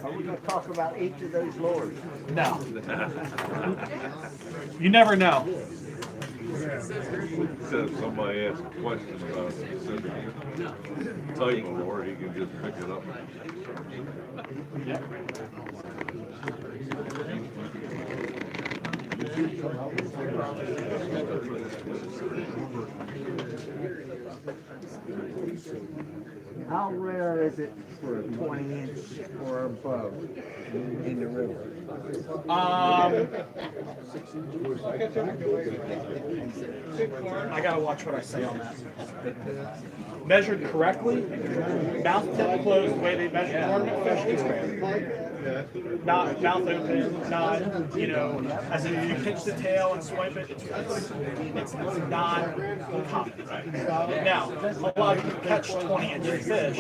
Are we going to talk about each of those lures? No. You never know. If somebody asks a question about a specific type of lure, he can just pick it up. How rare is it for a 20-inch or above in the river? I gotta watch what I say on that. Measured correctly, mouth tip closed, the way they measure tournament fish, it's rare. Not mouth open, not, as in if you pinch the tail and swipe it, it's not common. Now, a lot of people catch 20-inch fish,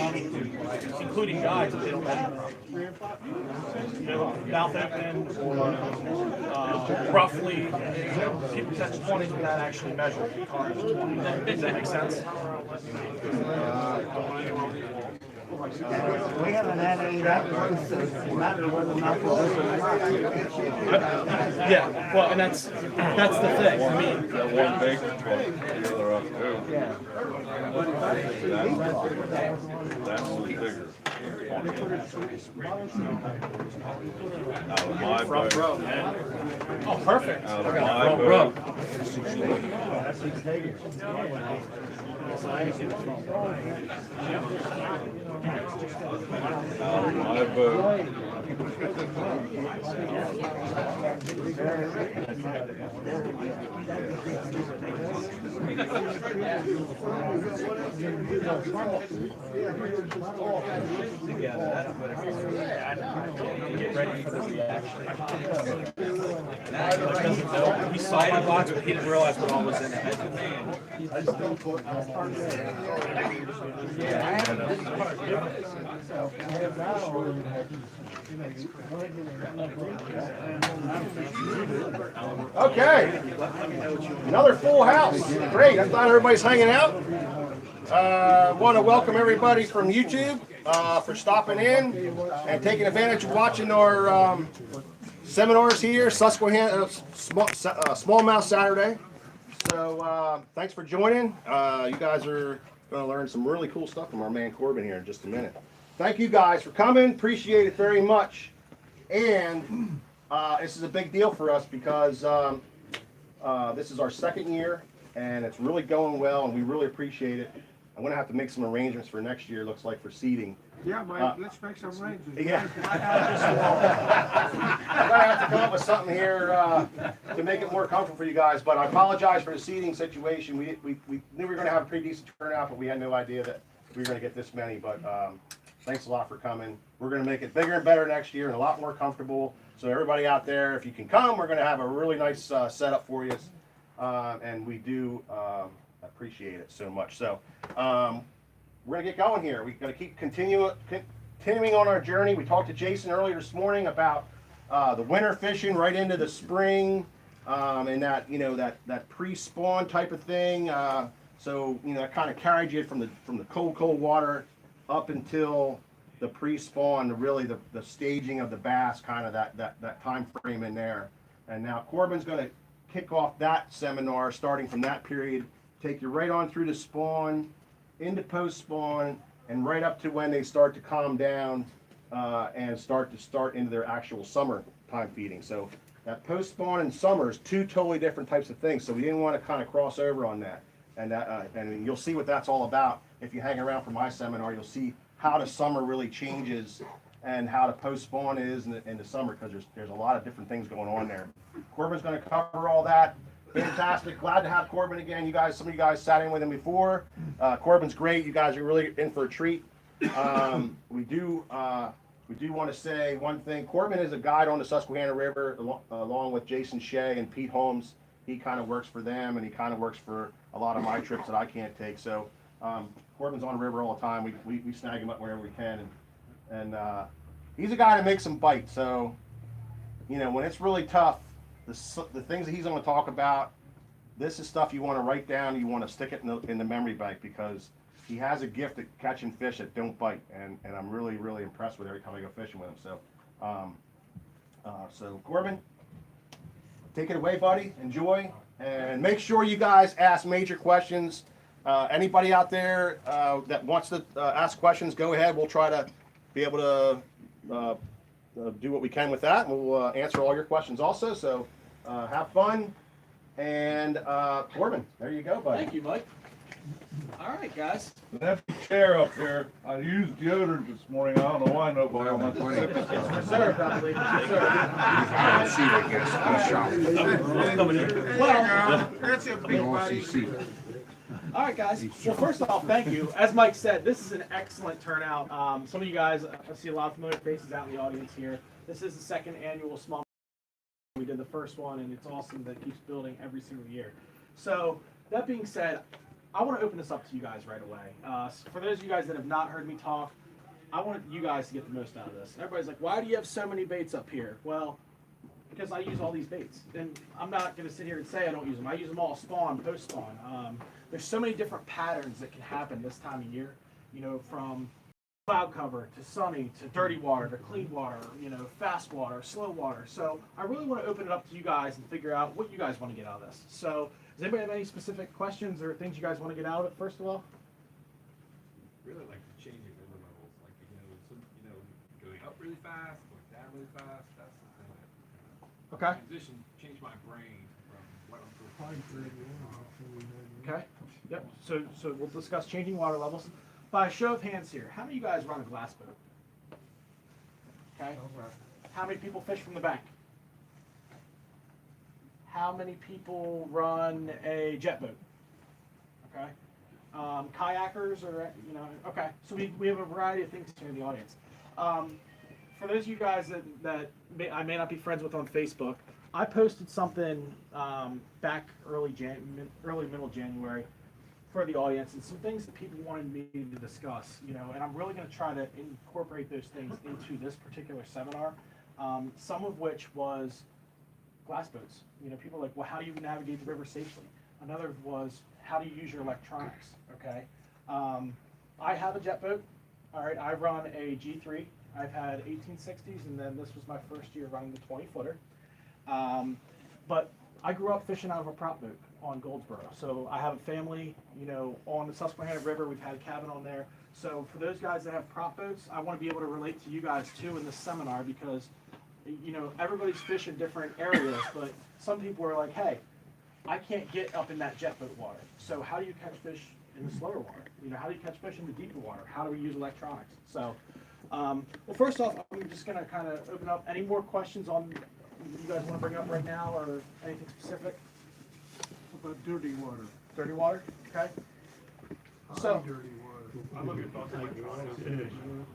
including guys, if they don't measure properly. Mouth open or roughly, people catch 20 without actually measuring. Does that make sense? We haven't had any that close to the matter whether or not Yeah, well, and that's the thing. I mean, That one big, the other up too. Yeah. That's the bigger. Out of my front boat. row, man. Oh, perfect. Out I of got my a front boat. Out of my boat. Get ready for the reaction. He saw my box, but he didn't realize what all was in it. Okay, another full house. Great. I thought everybody's hanging out. Want to welcome everybody from YouTube for stopping in and taking advantage of watching our seminars here, Susquehanna Smallmouth Saturday. So thanks for joining. You guys are going to learn some really cool stuff from our man Corbin here in just a minute. Thank you guys for coming. Appreciate it very much. And this is a big deal for us because this is our second year and it's really going well and we really appreciate it. I'm going to have to make some arrangements for next year, looks like, for seating. Yeah, Mike, let's make some arrangements. Yeah. I'm going to have to come up with something here to make it more comfortable for you guys, but I apologize for the seating situation. We knew we were going to have a pretty decent turnout, but we had no idea that we were going to get this many. But thanks a lot for coming. We're going to make it bigger and better next year and a lot more comfortable. So everybody out there, if you can come, we're going to have a really nice setup for you. And we do appreciate it so much. So we're going to get going here. We're going to keep continuing on our journey. We talked to Jason earlier this morning about the winter fishing right into the spring and that, that pre-spawn type of thing. So, that kind of carried you from the cold water up until the pre-spawn, really the staging of the bass, kind of that time frame in there. And now Corbin's going to kick off that seminar starting from that period, take you right on through the spawn, into post-spawn, and right up to when they start to calm down and start into their actual summer time feeding. So that post-spawn and summer is two totally different types of things. So we didn't want to kind of cross over on that. And you'll see what that's all about. If you hang around for my seminar, you'll see how the summer really changes and how the post-spawn is in the summer, because there's a lot of different things going on there. Corbin's going to cover all that. Fantastic. Glad to have Corbin again. Some of you guys sat in with him before. Corbin's great. You guys are really in for a treat. We do want to say one thing. Corbin is a guide on the Susquehanna River along with Jason Shea and Pete Holmes. he kind of works for them, and he kind of works for a lot of my trips that I can't take. So Corbin's on the river all the time. We snag him up wherever we can, and he's a guy that makes them bite. So, you know, when it's really tough, the things that he's going to talk about, this is stuff you want to write down. You want to stick it in the memory bank, because he has a gift at catching fish that don't bite, and I'm really, really impressed with every time I go fishing with him. So, Corbin, take it away, buddy. Enjoy, and make sure you guys ask major questions. Anybody out there that wants to ask questions, go ahead. We'll try to be able to do what we can with that. We'll answer all your questions also. So have fun. And Corbin, there you go, buddy. Thank you, Mike. All right, guys. An empty chair up there. I used deodorant this morning. I don't know why nobody wants to sip it. It's reserved, I believe. Well, That's a big buddy. all right, guys. Well, first off, thank you. As Mike said, this is an excellent turnout. Some of you guys, I see a lot of familiar faces out in the audience here. This is the second annual small. We did the first one, and it's awesome that it keeps building every single year. So, that being said, I want to open this up to you guys right away. For those of you guys that have not heard me talk, I want you guys to get the most out of this. Everybody's like, why do you have so many baits up here? Well, because I use all these baits. And I'm not going to sit here and say I don't use them. I use them all spawn, post spawn. There's so many different patterns that can happen this time of year, you know, from cloud cover to sunny to dirty water to clean water, you know, fast water, slow water. So I really want to open it up to you guys and figure out what you guys want to get out of this. So does anybody have any specific questions or things you guys want to get out of it first of all? Really like the changing river levels, like going up really fast, going down really fast. That's the thing that Okay. transition changed my brain from what I'm doing. Okay. Yep. So we'll discuss changing water levels. By a show of hands here, how many of you guys run a glass boat? Okay. How many people fish from the bank? How many people run a jet boat? Okay. Kayakers or, you know, okay. So we have a variety of things here in the audience. For those of you guys that I may not be friends with on Facebook, I posted something back early middle January for the audience, and some things that people wanted me to discuss, you know, and I'm really going to try to incorporate those things into this particular seminar, some of which was glass boats. You know, people are like, well, how do you navigate the river safely? Another was, how do you use your electronics, okay? I have a jet boat, all right, I run a G3. I've had 1860s, and then this was my first year running the 20-footer. But I grew up fishing out of a prop boat on Goldsboro. So I have a family, you know, on the Susquehanna River. We've had a cabin on there. So for those guys that have prop boats, I want to be able to relate to you guys too in this seminar, because, you know, everybody's fishing different areas, but some people are like, hey, I can't get up in that jet boat water. So how do you catch fish in the slower water? You know, how do you catch fish in the deeper water? How do we use electronics? So, well, first off, I'm just going to kind of open up. Any more questions on you guys want to bring up right now, or anything specific? About dirty water. Dirty water, okay. So, Dirty water. I'm looking at thoughts on electronics.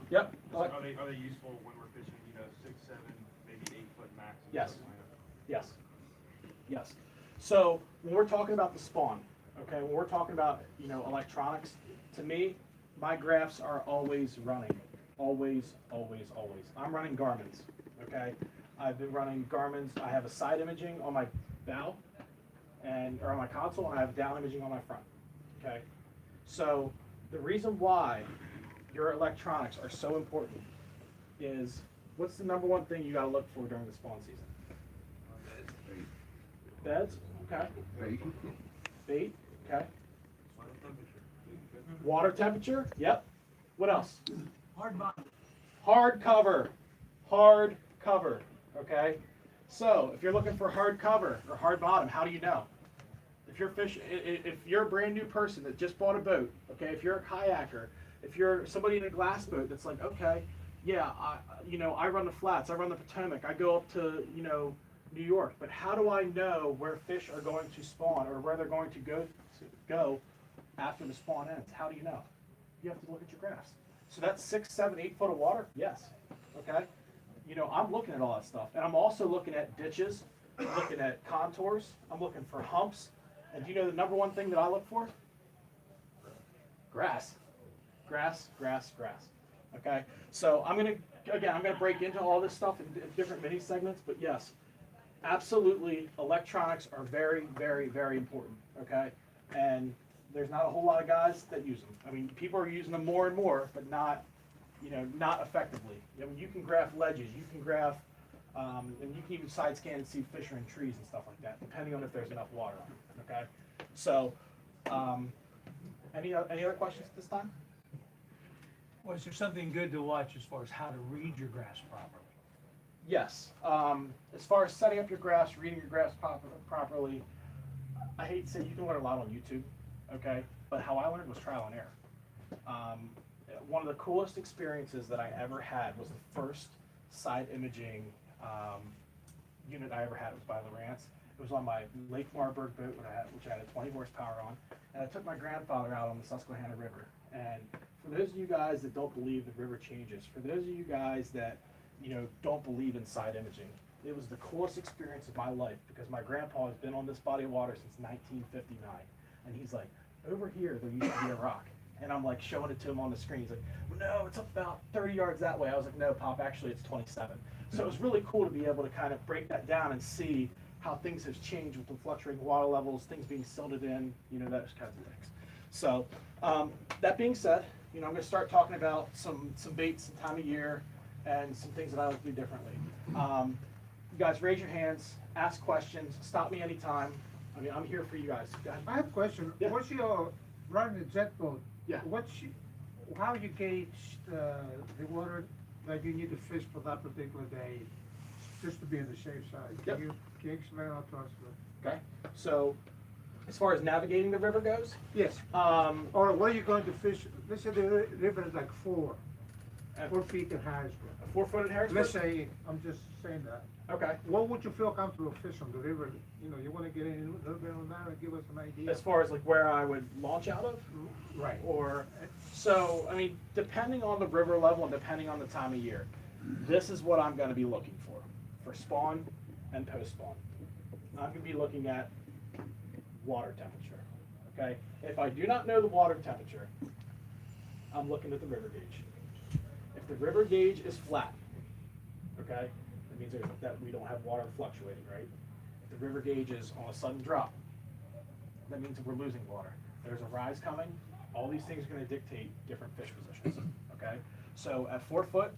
yep. Are they useful when we're fishing, 6, 7, maybe 8 foot max? Yes. Yes. Yes. So when we're talking about the spawn, okay, when we're talking about, you know, electronics, to me, my graphs are always running. Always, always, always. I'm running Garmin's, okay? I've been running Garmin's. I have a side imaging on my bow or on my console, and I have down imaging on my front, okay? So the reason why your electronics are so important is, what's the number one thing you got to look for during the spawn season? Beds, okay. Bait, okay. Water temperature, yep. What else? Hard bottom. Hard cover, hard cover, okay. So if you're looking for hard cover or hard bottom, how do you know? If you're a brand new person that just bought a boat, okay, if you're a kayaker, if you're somebody in a glass boat that's like, okay, yeah, I run the flats, I run the Potomac, I go up to, New York, but how do I know where fish are going to spawn or where they're going to go after the spawn ends? How do you know? You have to look at your graphs. So that's 6, 7, 8 foot of water? Yes. Okay. I'm looking at all that stuff. And I'm also looking at ditches. I'm looking at contours, I'm looking for humps, and do you know the number one thing that I look for? Grass. Grass, grass, grass. Okay, so I'm gonna break into all this stuff in different mini segments, but yes, absolutely, electronics are very, very, very important. Okay, and there's not a whole lot of guys that use them. I mean, people are using them more and more, but not, not effectively. I mean, you can graph ledges, you can graph, and you can even side scan and see fish or in trees and stuff like that, depending on if there's enough water on it. Okay, so any other questions at this time? Well, is there something good to watch as far as how to read your grass properly? Yes. As far as setting up your grass, reading your grass properly, I hate to say you can learn a lot on YouTube, okay? But how I learned was trial and error. One of the coolest experiences that I ever had was the first side imaging unit I ever had. It was by Lowrance. It was on my Lake Marburg boat, which I had a 20 horsepower on, and I took my grandfather out on the Susquehanna River. And for those of you guys that don't believe the river changes, for those of you guys that don't believe in side imaging, it was the coolest experience of my life because my grandpa has been on this body of water since 1959, and he's like, over here there used to be a rock, and I'm like showing it to him on the screen. He's like, well, no, it's up about 30 yards that way. I was like, no, Pop, actually it's 27. So it was really cool to be able to kind of break that down and see how things have changed with the fluctuating water levels, things being silted in, those kinds of things. So that being said, I'm going to start talking about some baits, some time of year, and some things that I like to do differently. You guys, raise your hands, ask questions, stop me anytime. I mean, I'm here for you guys. I have a question. Yeah. What's your running a jet boat? Yeah. How you gauge the water that you need to fish for that particular day, just to be on the safe side? Yep. Can you explain that to us? Okay. So, as far as navigating the river goes, Yes. Or where are you going to fish? Let's say the river is like 4 feet in Harrisburg. a 4-foot in Harrisburg. Let's say, I'm just saying that. Okay. What would you feel comfortable fish on the river? You want to get in a little bit on that and give us an idea? As far as like where I would launch out of, Right. or so, I mean, depending on the river level and depending on the time of year, this is what I'm going to be looking for spawn and post spawn. I'm going to be looking at water temperature. Okay. If I do not know the water temperature, I'm looking at the river gauge. If the river gauge is flat, okay, that means that we don't have water fluctuating, right? If the river gauge is on a sudden drop, that means that we're losing water. There's a rise coming. All these things are going to dictate different fish positions, okay? So at 4 foot,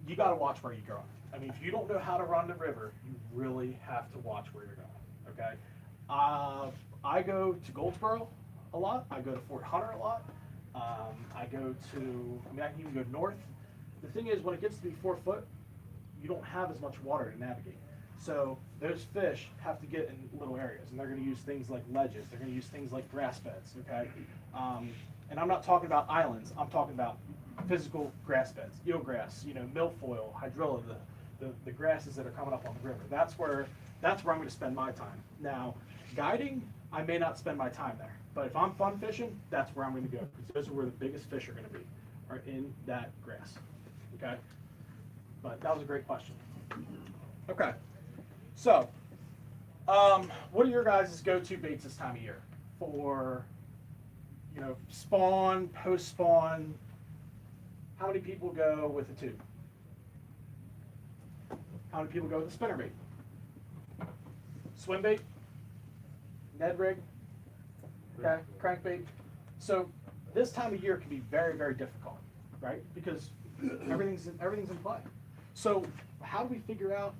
you got to watch where you're going. I mean, if you don't know how to run the river, you really have to watch where you're going, okay? I go to Goldsboro a lot. I go to Fort Hunter a lot. I can even go north. The thing is, when it gets to be 4 foot, you don't have as much water to navigate. So those fish have to get in little areas, and they're going to use things like ledges. They're going to use things like grass beds, okay? And I'm not talking about islands. I'm talking about physical grass beds, eelgrass, milfoil, hydrilla, the grasses that are coming up on the river. That's where I'm going to spend my time. Now, guiding, I may not spend my time there. But if I'm fun fishing, that's where I'm going to go, because those are where the biggest fish are going to be, are in that grass, okay? But that was a great question. Okay, so what are your guys' go-to baits this time of year for, spawn, post-spawn? How many people go with a tube? How many people go with a spinner bait? Swim bait? Ned rig? Okay, crankbait. So this time of year can be very, very difficult, right? Because everything's in play. So how do we figure out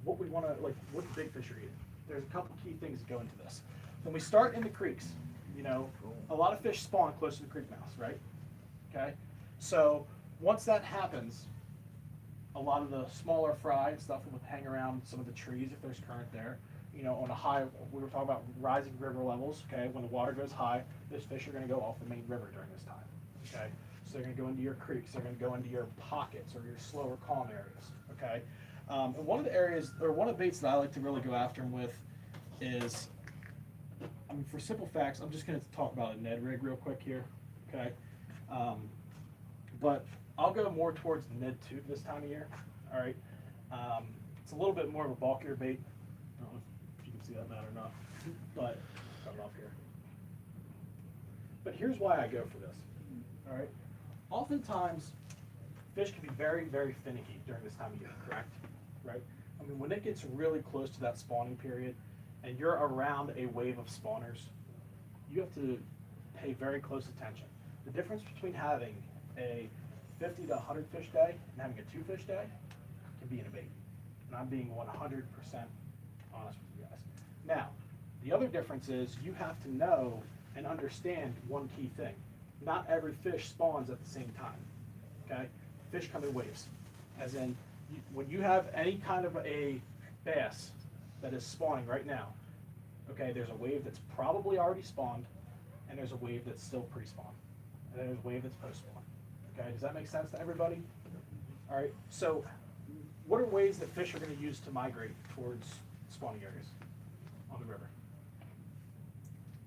what we want to, what the big fish are eating? There's a couple key things that go into this. When we start in the creeks, a lot of fish spawn close to the creek mouths, right? Okay, so once that happens, a lot of the smaller fry and stuff will hang around some of the trees if there's current there. On a high, we were talking about rising river levels, okay? When the water goes high, those fish are going to go off the main river during this time, okay? So they're going to go into your creeks, they're going to go into your pockets or your slower calm areas, okay? And one of the areas, or one of the baits that I like to really go after them with is, for simple facts, I'm just going to talk about a Ned rig real quick here, okay? But I'll go more towards the Ned tube this time of year, all right? It's a little bit more of a bulkier bait. I don't know if you can see that mat or not, but cut it off here. But here's why I go for this. All right. Oftentimes, fish can be very, very finicky during this time of year, correct? Right? I mean, when it gets really close to that spawning period and you're around a wave of spawners, you have to pay very close attention. The difference between having a 50 to 100 fish day and having a 2 fish day can be in a bait. And I'm being 100% honest with you guys. Now, the other difference is you have to know and understand one key thing. Not every fish spawns at the same time, okay? Fish come in waves. As in, when you have any kind of a bass that is spawning right now, okay, there's a wave that's probably already spawned, and there's a wave that's still pre-spawn, and then there's a wave that's post-spawn. Okay, does that make sense to everybody? All right, so what are ways that fish are going to use to migrate towards spawning areas on the river?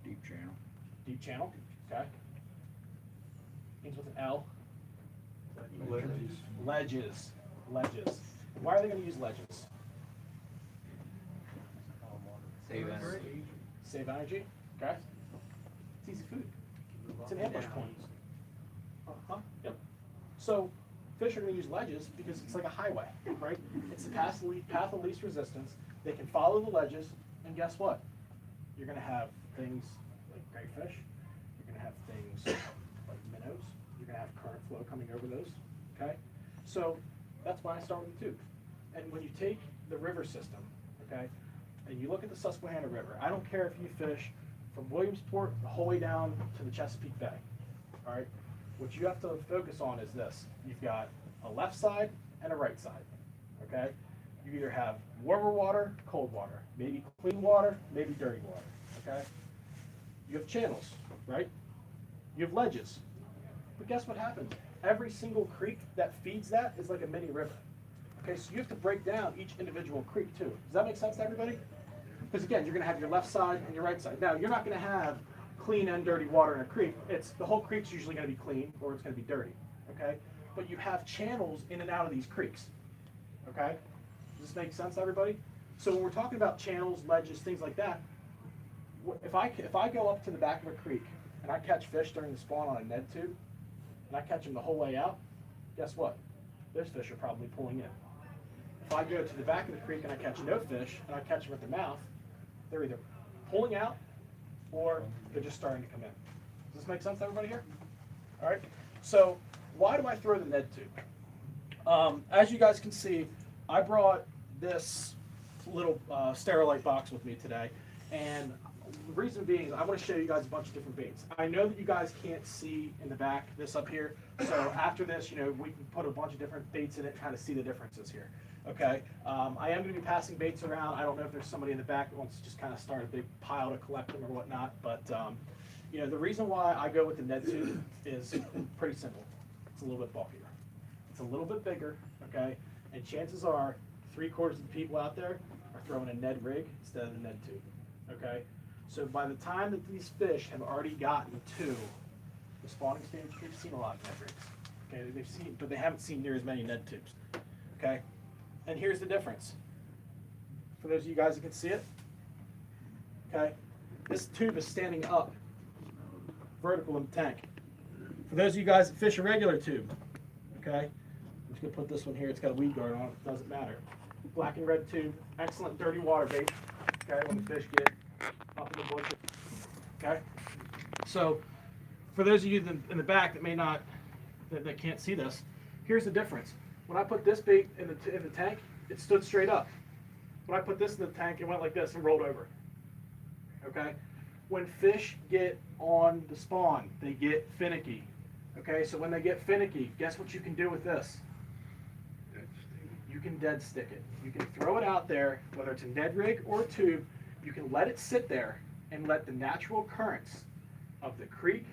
Deep channel. Deep channel, okay. Means with an L. Ledges. Ledges. Why are they going to use ledges? Save energy. Save energy, okay. It's easy food. It's an ambush point. Uh-huh, yep. So fish are going to use ledges because it's like a highway, right? It's the path of least resistance. They can follow the ledges, and guess what? You're going to have things like crayfish. You're going to have things like minnows. You're going to have current flow coming over those, okay? So that's why I start with the tube. And when you take the river system, okay, and you look at the Susquehanna River, I don't care if you fish from Williamsport the whole way down to the Chesapeake Bay, all right? What you have to focus on is this. You've got a left side and a right side, okay? You either have warmer water, cold water, maybe clean water, maybe dirty water, okay? You have channels, right? You have ledges. But guess what happens? Every single creek that feeds that is like a mini river. Okay, so you have to break down each individual creek too. Does that make sense to everybody? Because again, you're going to have your left side and your right side. Now, you're not going to have clean and dirty water in a creek. The whole creek's usually going to be clean or it's going to be dirty. Okay, but you have channels in and out of these creeks. Okay, does this make sense to everybody? So when we're talking about channels, ledges, things like that, if I go up to the back of a creek and I catch fish during the spawn on a Ned tube, and I catch them the whole way out, guess what? Those fish are probably pulling in. If I go to the back of the creek and I catch no fish, and I catch them at the mouth, they're either pulling out or they're just starting to come in. Does this make sense to everybody here? All right, so why do I throw the Ned tube? As you guys can see, I brought this little Sterilite box with me today, and the reason being is I want to show you guys a bunch of different baits. I know that you guys can't see in the back this up here, so after this, we can put a bunch of different baits in it and kind of see the differences here. Okay, I am going to be passing baits around. I don't know if there's somebody in the back that wants to just kind of start a big pile to collect them or whatnot, but the reason why I go with the Ned tube is pretty simple. It's a little bit bulkier. It's a little bit bigger, okay, and chances are 3/4 of the people out there are throwing a Ned rig instead of the Ned tube, okay? So by the time that these fish have already gotten to the spawning stage, they've seen a lot of Ned rigs, okay? But they haven't seen near as many Ned tubes, okay? And here's the difference. For those of you guys that can see it, okay? This tube is standing up, vertical in the tank. For those of you guys that fish a regular tube, okay? I'm just gonna put this one here. It's got a weed guard on it. Doesn't matter. Black and red tube, excellent dirty water bait. Okay, when the fish get up in the bushes. Okay, so for those of you in the back that may not, that can't see this, here's the difference. When I put this bait in the tank, it stood straight up. When I put this in the tank, it went like this and rolled over. Okay, when fish get on the spawn, they get finicky. Okay, so when they get finicky, guess what you can do with this? You can dead stick it. You can throw it out there, whether it's a Ned rig or a tube. You can let it sit there and let the natural currents of the creek,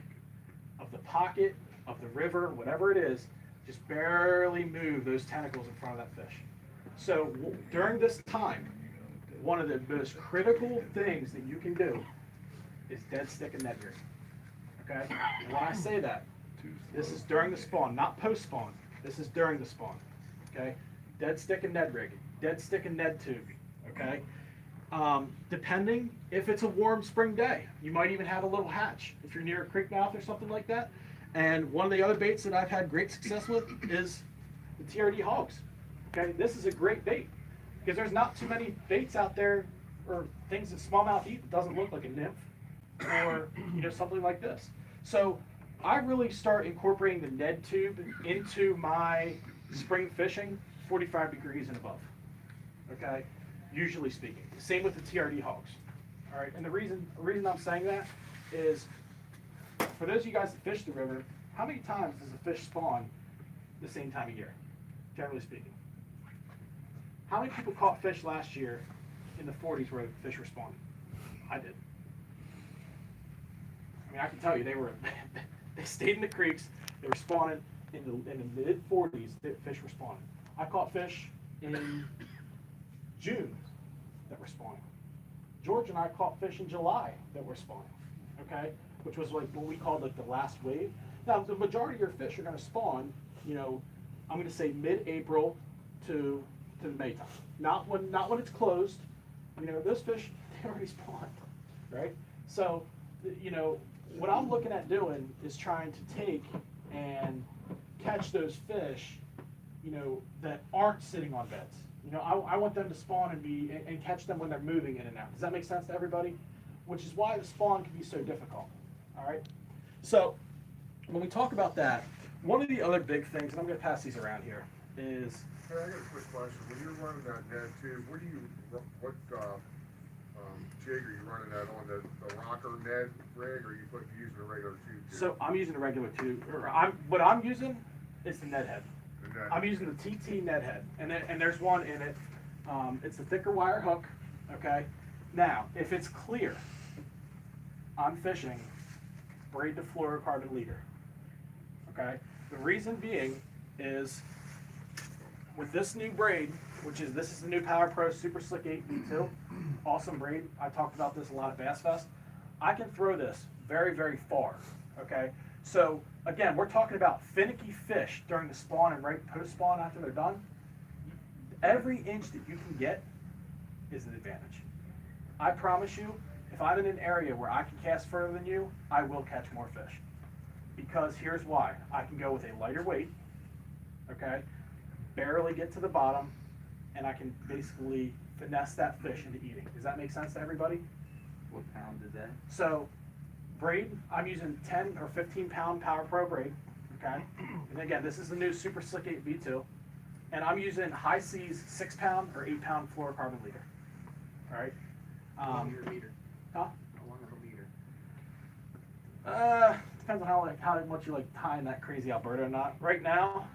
of the pocket, of the river, whatever it is, just barely move those tentacles in front of that fish. So during this time, one of the most critical things that you can do is dead stick a Ned rig. Okay? And when I say that, this is during the spawn, not post spawn. This is during the spawn. Okay? Dead stick and Ned rig. dead stick and Ned tube, okay? Depending if it's a warm spring day, you might even have a little hatch if you're near a creek mouth or something like that. And one of the other baits that I've had great success with is the TRD hogs. Okay, this is a great bait because there's not too many baits out there or things that smallmouth eat that doesn't look like a nymph or something like this. So I really start incorporating the Ned tube into my spring fishing 45 degrees and above. Okay, usually speaking. Same with the TRD hogs. All right, and the reason I'm saying that is for those of you guys that fish the river, how many times does a fish spawn the same time of year, generally speaking? How many people caught fish last year in the 40s where the fish were spawning? I did. I mean, I can tell you, they stayed in the creeks. They were spawning in the mid 40s. The fish were spawning. I caught fish in June that were spawning. George and I caught fish in July that were spawning. Okay, which was like what we called like the last wave. Now, the majority of your fish are going to spawn. I'm going to say mid-April to May time. Not when it's closed. Those fish, they already spawned, right? So, what I'm looking at doing is trying to take and catch those fish, that aren't sitting on beds. I want them to spawn and catch them when they're moving in and out. Does that make sense to everybody? Which is why the spawn can be so difficult. All right. So when we talk about that, one of the other big things, and I'm going to pass these around here, is. Hey, I got a quick question. When you're running that Ned tube, what jig are you running that on? The rocker Ned rig, or are you using a regular tube? So I'm using a regular tube. What I'm using is the Ned head. I'm using the TT Ned head, and there's one in it. It's a thicker wire hook. Okay. Now, if it's clear, I'm fishing braid to fluorocarbon leader. Okay. The reason being is with this new braid, this is the new Power Pro Super Slick 8 V2, awesome braid. I talked about this a lot at Bass Fest. I can throw this very, very far. Okay. So again, we're talking about finicky fish during the spawn and right post spawn after they're done. Every inch that you can get is an advantage. I promise you, if I'm in an area where I can cast further than you, I will catch more fish. Because here's why. I can go with a lighter weight, okay, barely get to the bottom, and I can basically finesse that fish into eating. Does that make sense to everybody? What pound is that? So, braid, I'm using 10 or 15 pound Power Pro braid, okay? And again, this is the new Super Slick 8 V2. And I'm using High Seas 6 pound or 8 pound fluorocarbon leader. All right? Leader. Huh? How long is a leader? Depends on how much you like tying that crazy Alberta or not. Right now,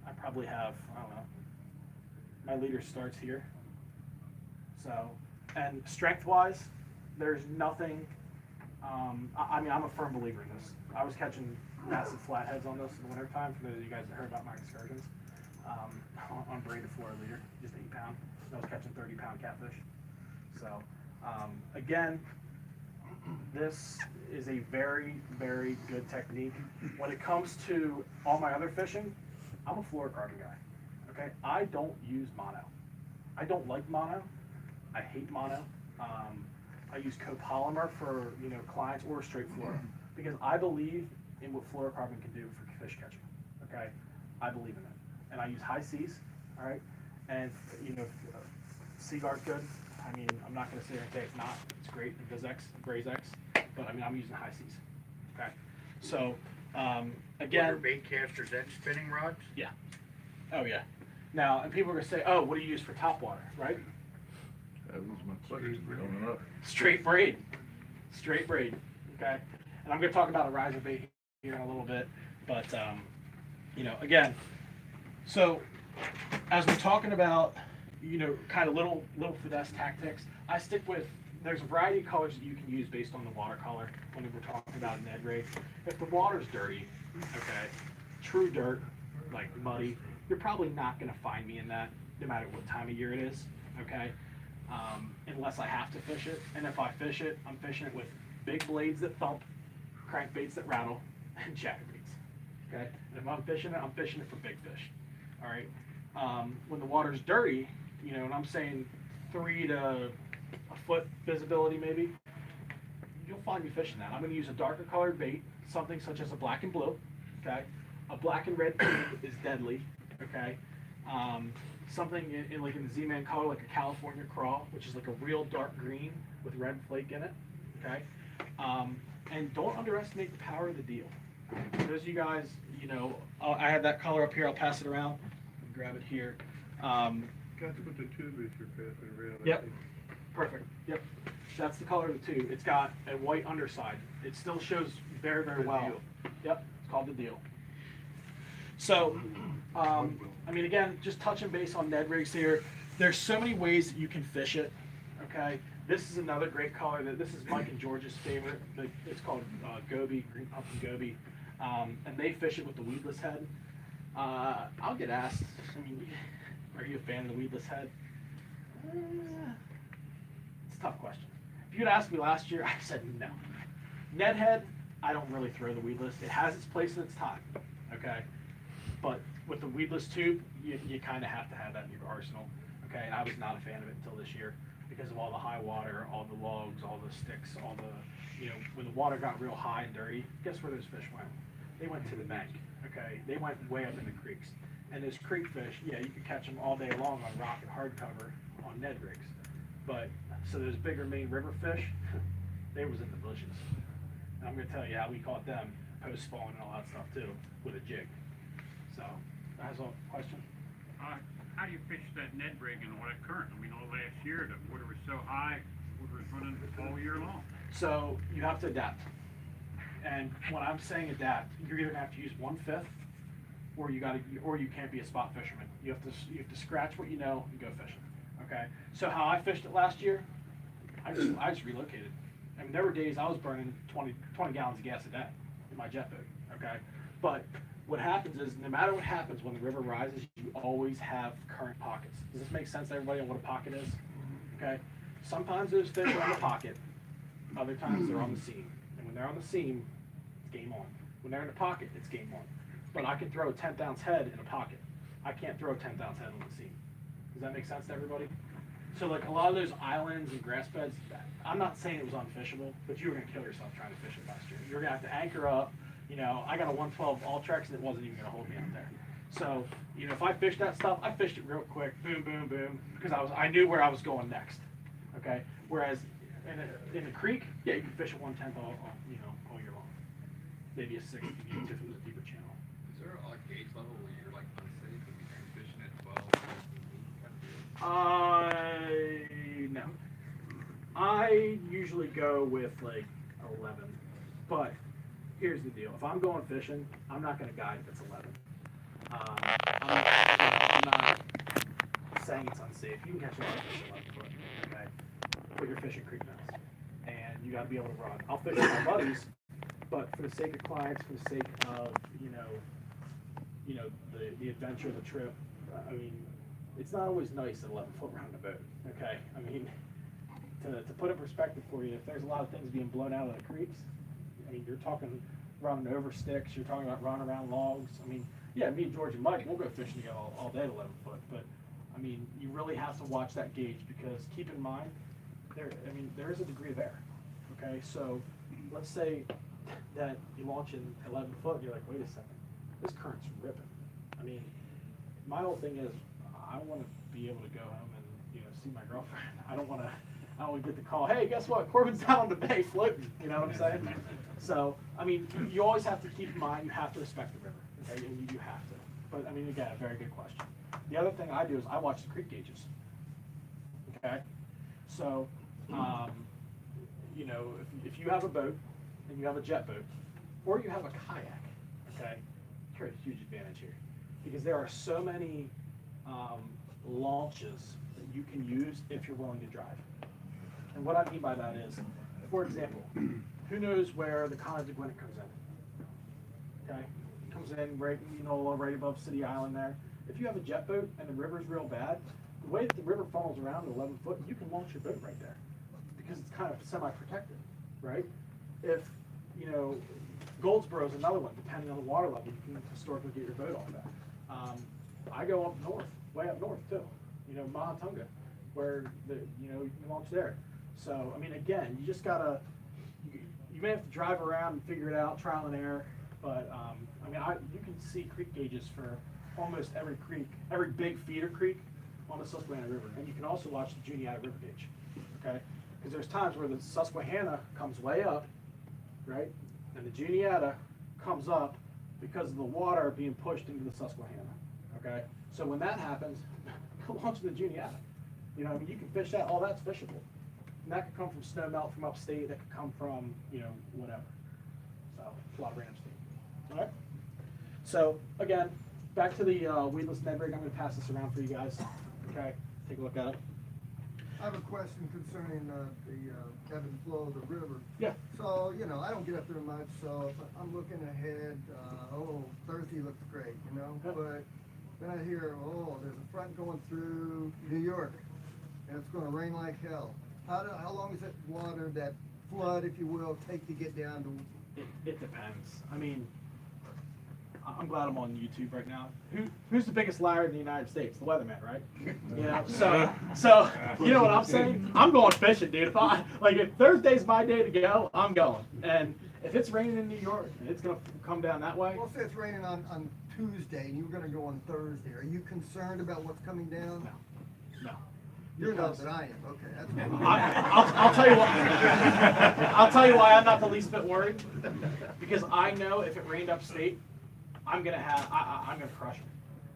I probably have, I don't know, my leader starts here. So, and strength-wise, there's nothing, I mean, I'm a firm believer in this. I was catching massive flatheads on this in the wintertime, for those of you guys that heard about my excursions, on braid to floor leader, just 8 pound. I was catching 30 pound catfish. So, again, this is a very, very good technique. When it comes to all my other fishing, I'm a fluorocarbon guy, okay? I don't use mono. I don't like mono. I hate mono. I use copolymer for, clients or straight fluoro because I believe in what fluorocarbon can do for fish catching, okay? I believe in it. And I use High Seas, all right? And, Seaguard's good. I mean, I'm not going to sit here and say it's not. It's great. It does X, Braze X. But, I mean, I'm using High Seas. Okay? So, again. Bait casters and spinning rods? Yeah. Oh, yeah. Now, and people are going to say, oh, what do you use for topwater, right? That was my question coming up. Straight braid. Straight braid. Okay? And I'm going to talk about a riser bait here in a little bit. But, again, so as we're talking about, kind of little finesse tactics, I stick with, there's a variety of colors that you can use based on the watercolor when we're talking about Ned rig. If the water's dirty, okay, true dirt, like muddy, you're probably not going to find me in that, no matter what time of year it is, okay, unless I have to fish it. And if I fish it, I'm fishing it with big blades that thump, crankbaits that rattle, and chatterbaits, okay? And if I'm fishing it for big fish, all right? When the water's dirty, you know, and I'm saying 3 to a foot visibility maybe, you'll find me fishing that. I'm going to use a darker colored bait, something such as a black and blue, okay? A black and red tube is deadly, okay? Something in like in the Z-Man color, like a California craw, which is like a real dark green with red flake in it, okay? And don't underestimate the power of the deal. For those of you guys, you know, I have that color up here. I'll pass it around. Grab it here. That's what the tube is you're passing around. I Yep. think. Perfect. Yep. That's the color of the tube. It's got a white underside. It still shows very, very The well. deal. Yep. It's called the deal. So, I mean, again, just touching base on Ned rigs here. There's so many ways that you can fish it. Okay. This is another great color. This is Mike and George's favorite. It's called goby, green pumpkin goby, and they fish it with the weedless head. I'll get asked. I mean, are you a fan of the weedless head? It's a tough question. If you'd asked me last year, I said no. Ned head, I don't really throw the weedless. It has its place and its time. Okay, but with the weedless tube, you kind of have to have that in your arsenal. Okay, and I was not a fan of it until this year because of all the high water, all the logs, all the sticks, all the, you know, when the water got real high and dirty, guess where those fish went? They went to the bank. Okay, they went way up in the creeks. And those creek fish, yeah, you could catch them all day long on rock and hardcover on Ned rigs. But, so those bigger main river fish, they was in the bushes. And I'm gonna tell you how we caught them, post spawn and all that stuff too, with a jig. So, that's all, question? How do you fish that Ned rig in all that current? I mean, all last year, the water was so high, water was running all year long. So, you have to adapt. And when I'm saying adapt, you're either gonna have to use 1/5, or you can't be a spot fisherman. You have to scratch what you know and go fishing. Okay. So how I fished it last year, I just relocated. I mean, there were days I was burning 20 gallons of gas a day in my jet boat. Okay. But what happens is, no matter what happens when the river rises, you always have current pockets. Does this make sense to everybody on what a pocket is? Okay. Sometimes those fish are on the pocket. Other times they're on the seam. And when they're on the seam, it's game on. When they're in the pocket, it's game on. But I can throw a 10th ounce head in a pocket. I can't throw a 10th ounce head on the seam. Does that make sense to everybody? So like a lot of those islands and grass beds, I'm not saying it was unfishable, but you were gonna kill yourself trying to fish it last year. You're gonna have to anchor up. You know, I got a 112 Ultrex and it wasn't even gonna hold me out there. So, you know, if I fished that stuff, I fished it real quick, boom, boom, boom, because I knew where I was going next. Okay. Whereas in the creek, yeah, you can fish a 1/10 all year long. Maybe a 6 if it was a deeper channel. Is there a gauge level where you're like unsafe if you're fishing at 12? No. I usually go with like 11, but here's the deal. If I'm going fishing, I'm not going to guide if it's 11. I'm not saying it's unsafe. You can catch a lot of fish at 11 foot, okay? But you're fishing creek mouths, and you got to be able to run. I'll fish with my buddies, but for the sake of clients, for the sake of the adventure, the trip, I mean, it's not always nice at 11 foot around the boat, okay? I mean, to put in perspective for you, if there's a lot of things being blown out of the creeks, I mean, you're talking running over sticks, you're talking about running around logs. I mean, yeah, me, George, and Mike, we'll go fishing together all day at 11 foot, but I mean, you really have to watch that gauge because keep in mind, there is a degree of error, okay? So let's say that you launch in 11 foot, and you're like, wait a second, this current's ripping. I mean, my whole thing is, I want to be able to go home and see my girlfriend. I don't want to get the call, hey, guess what? Corbin's down on the bay floating. You know what I'm saying? So, I mean, you always have to keep in mind you have to respect the river. Okay, and you have to. But I mean, again, a very good question. The other thing I do is I watch the creek gauges. Okay, so if you have a boat and you have a jet boat, or you have a kayak, okay, you're at a huge advantage here because there are so many launches that you can use if you're willing to drive. And what I mean by that is, for example, who knows where the College of Gwinnett comes in? Okay, it comes in right above City Island there. If you have a jet boat and the river's real bad, the way that the river funnels around at 11 foot, you can launch your boat right there because it's kind of semi-protected, right? If Goldsboro is another one, depending on the water level, you can historically get your boat off that. I go up north, way up north too. you know, Mahatonga, where you know, you can launch there. So, I mean, again, you just gotta, you may have to drive around and figure it out, trial and error, but, I mean, you can see creek gauges for almost every creek, every big feeder creek on the Susquehanna River, and you can also watch the Juniata River gauge, okay? Because there's times where the Susquehanna comes way up, right, and the Juniata comes up because of the water being pushed into the Susquehanna, okay? So when that happens, go launch the Juniata. You know, I mean, you can fish that, all that's fishable. And that could come from snow melt from upstate, that could come from, you know, whatever. So, a lot of random stuff. All right? So, again, back to the weedless Ned rig. I'm going to pass this around for you guys. Okay? Take a look at it. I have a question concerning the ebb and flow of the river. Yeah. So, you know, I don't get up there much, so if I'm looking ahead, Thursday looks great, you know? Yeah. But then I hear, there's a front going through New York, and it's gonna rain like hell. How long does that water, that flood, if you will, take to get down to? It depends. I mean, I'm glad I'm on YouTube right now. Who's the biggest liar in the United States? The weatherman, right? You know, so you know what I'm saying? I'm going fishing, dude. If Thursday's my day to go, I'm going. And if it's raining in New York and it's gonna come down that way. Well, say it's raining on Tuesday and you're gonna go on Thursday. Are you concerned about what's coming down? No. You're not, but I am. Okay, that's fine. I'll tell you why. I'll tell you why I'm not the least bit worried. Because I know if it rained upstate, I'm gonna crush them.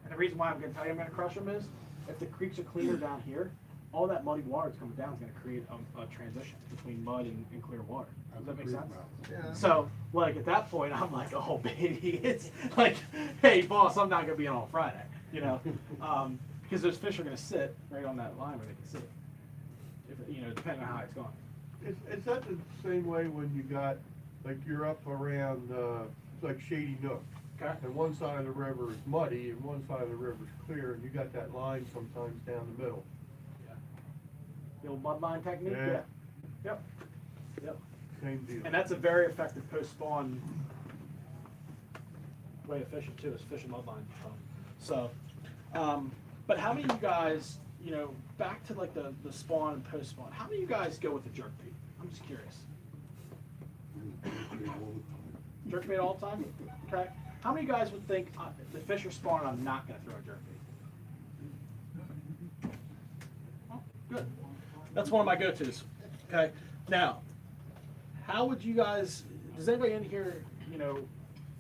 And the reason why I'm gonna tell you I'm gonna crush them is if the creeks are cleaner down here, all that muddy water that's coming down is gonna create a transition between mud and clear water. Does that make sense? Yeah. So, like at that point, I'm like, oh baby, it's like, hey boss, I'm not gonna be in on Friday, you know, because those fish are gonna sit right on that line where they can sit, if, you know, depending on how it's going. Is that the same way when you got, like you're up around, like Shady Nook? Okay. And one side of the river is muddy and one side of the river is clear, and you got that line sometimes down the middle. Yeah. The old mud line technique. Yeah. Yep. Yep. Same deal. And that's a very effective post-spawn way of fishing too, is fishing mud line. So, but how many of you guys, you know, back to like the spawn and post-spawn, how many of you guys go with the jerk bait? I'm just curious. Jerk bait all the time? Okay. How many guys would think the fish are spawning, I'm not going to throw a jerk bait? Oh, good. That's one of my go-tos. Okay. Now, how would you guys, does anybody in here, you know,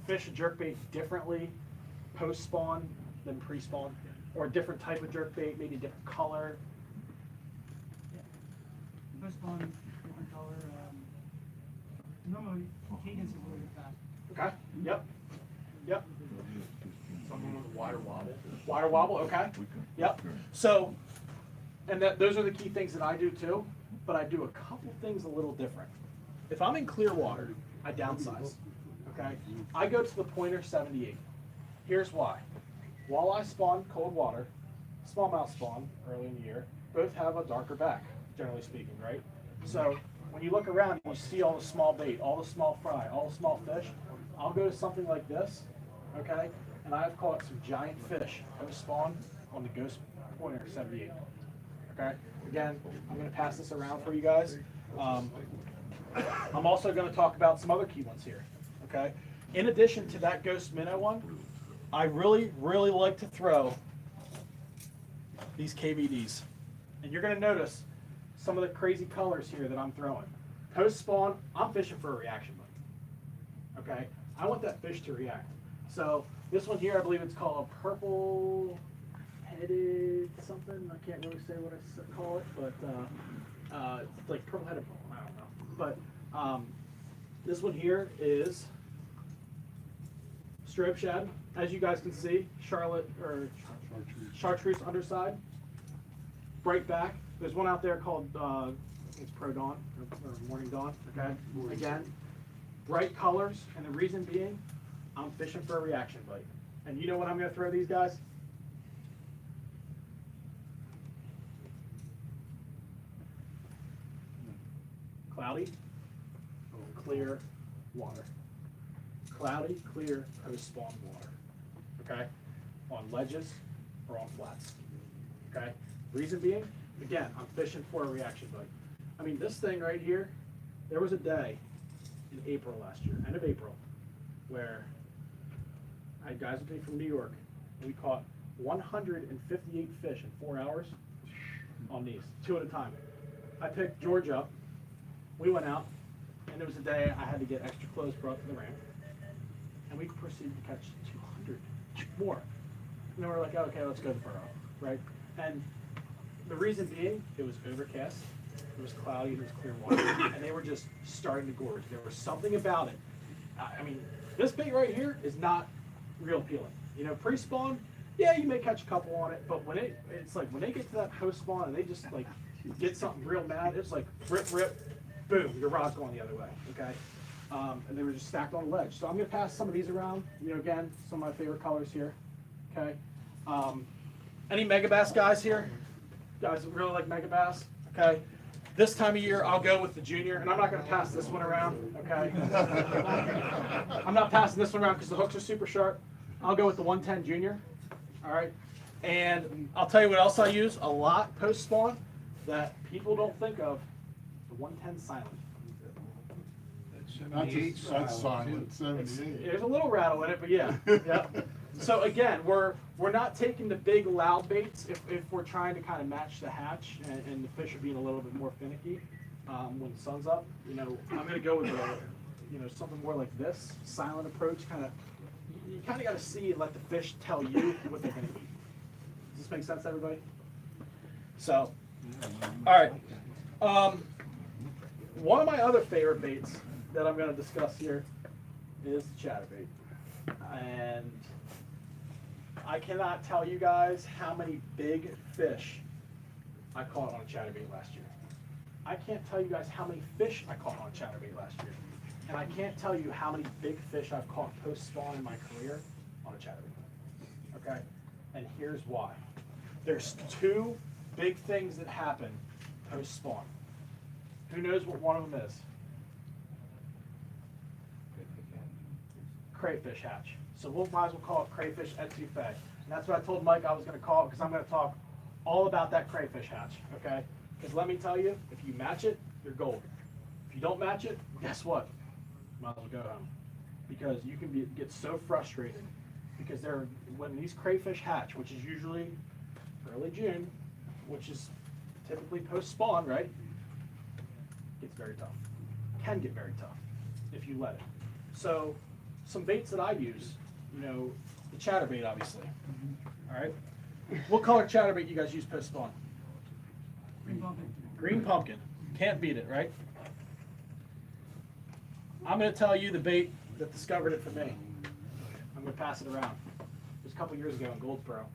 fish a jerkbait differently post-spawn than pre-spawn? Or a different type of jerkbait, maybe a different color? First one, different color. Normally, cadence is a little bit fast. Okay. Yep. Yep. Something with a wider wobble. Wider wobble, okay. Yep. So, and those are the key things that I do too, but I do a couple things a little different. If I'm in clear water, I downsize, okay? I go to the pointer 78. Here's why. Walleye spawn cold water, smallmouth spawn early in the year, both have a darker back, generally speaking, right? So when you look around and you see all the small bait, all the small fry, all the small fish, I'll go to something like this, okay? And I've caught some giant fish post spawn on the Ghost Pointer 78. Okay? Again, I'm going to pass this around for you guys. I'm also going to talk about some other key ones here. Okay? In addition to that Ghost Minnow one, I really, really like to throw these KVDs. And you're going to notice some of the crazy colors here that I'm throwing. Post spawn, I'm fishing for a reaction bite. Okay? I want that fish to react. So this one here, I believe it's called a purple-headed something. I can't really say what I call it, but it's like purple-headed, I don't know. But this one here is strobe shad. As you guys can see, chartreuse underside, bright back. There's one out there called it's Pro Dawn or Morning Dawn. Okay, again, bright colors, and the reason being, I'm fishing for a reaction bite. And you know what I'm going to throw these guys? Cloudy, clear water. Cloudy, clear, post-spawn water. Okay? On ledges or on flats. Okay? Reason being, again, I'm fishing for a reaction bite. I mean, this thing right here, there was a day in April last year, end of April, where I had guys with me from New York, and we caught 158 fish in 4 hours on these, 2 at a time. I picked George up, we went out, and there was a day I had to get extra clothes brought to the ramp, and we proceeded to catch 200 more. And then we're like, okay, let's go to the burrow, right? And the reason being, it was overcast, it was cloudy, it was clear water, and they were just starting to gorge. There was something about it. I mean, this bait right here is not real appealing. You know, pre-spawn, yeah, you may catch a couple on it, but when it's like when they get to that post-spawn and they just like get something real mad, it's like rip, boom, your rod's going the other way, okay? And they were just stacked on the ledge. So I'm gonna pass some of these around, you know, again, some of my favorite colors here, okay? Any megabass guys here? Guys that really like megabass, okay? This time of year, I'll go with the junior, and I'm not gonna pass this one around, okay? I'm not passing this one around because the hooks are super sharp. I'll go with the 110 junior, all right? And I'll tell you what else I use a lot post-spawn that people don't think of, the 110 silent. That's silent, 78. There's a little rattle in it, but yeah. Yeah. So again, we're not taking the big loud baits if we're trying to kind of match the hatch and the fish are being a little bit more finicky when the sun's up. You know, I'm gonna go with something more like this silent approach. You kind of got to see and let the fish tell you what they're gonna eat. Does this make sense, everybody? So, all right. One of my other favorite baits that I'm going to discuss here is the chatterbait. And I cannot tell you guys how many big fish I caught on a chatterbait last year. I can't tell you guys how many fish I caught on a chatterbait last year. And I can't tell you how many big fish I've caught post-spawn in my career on a chatterbait. Okay? And here's why. There's 2 big things that happen post-spawn. Who knows what one of them is? Crayfish hatch. So we might as well call it crayfish etouffee. And that's what I told Mike I was going to call it because I'm going to talk all about that crayfish hatch. Okay? Because let me tell you, if you match it, you're gold. If you don't match it, guess what? You might as well go home. Because you can get so frustrated. Because when these crayfish hatch, which is usually early June, which is typically post-spawn, right? Gets very tough. Can get very tough if you let it. So some baits that I use, you know, the chatterbait obviously. All right. What color chatterbait you guys use post-spawn? Green pumpkin. Green pumpkin. Can't beat it, right? I'm going to tell you the bait that discovered it for me. I'm going to pass it around. It was a couple years ago in Goldsboro.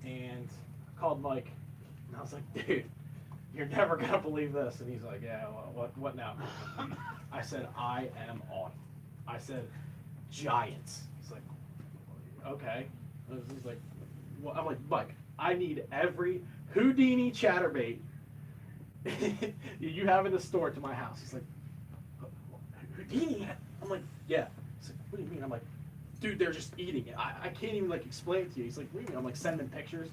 And I called Mike. And I was like, dude, you're never going to believe this. And he's like, yeah, well, what now? I said, I am on. I said, giants. He's like, okay. He's like, well, I'm like, Mike, I need every Houdini chatterbait you have in the store to my house. He's like, Houdini? I'm like, yeah. He's like, what do you mean? I'm like, dude, they're just eating it. I can't even like explain it to you. He's like, what do you mean? I'm like, sending him pictures.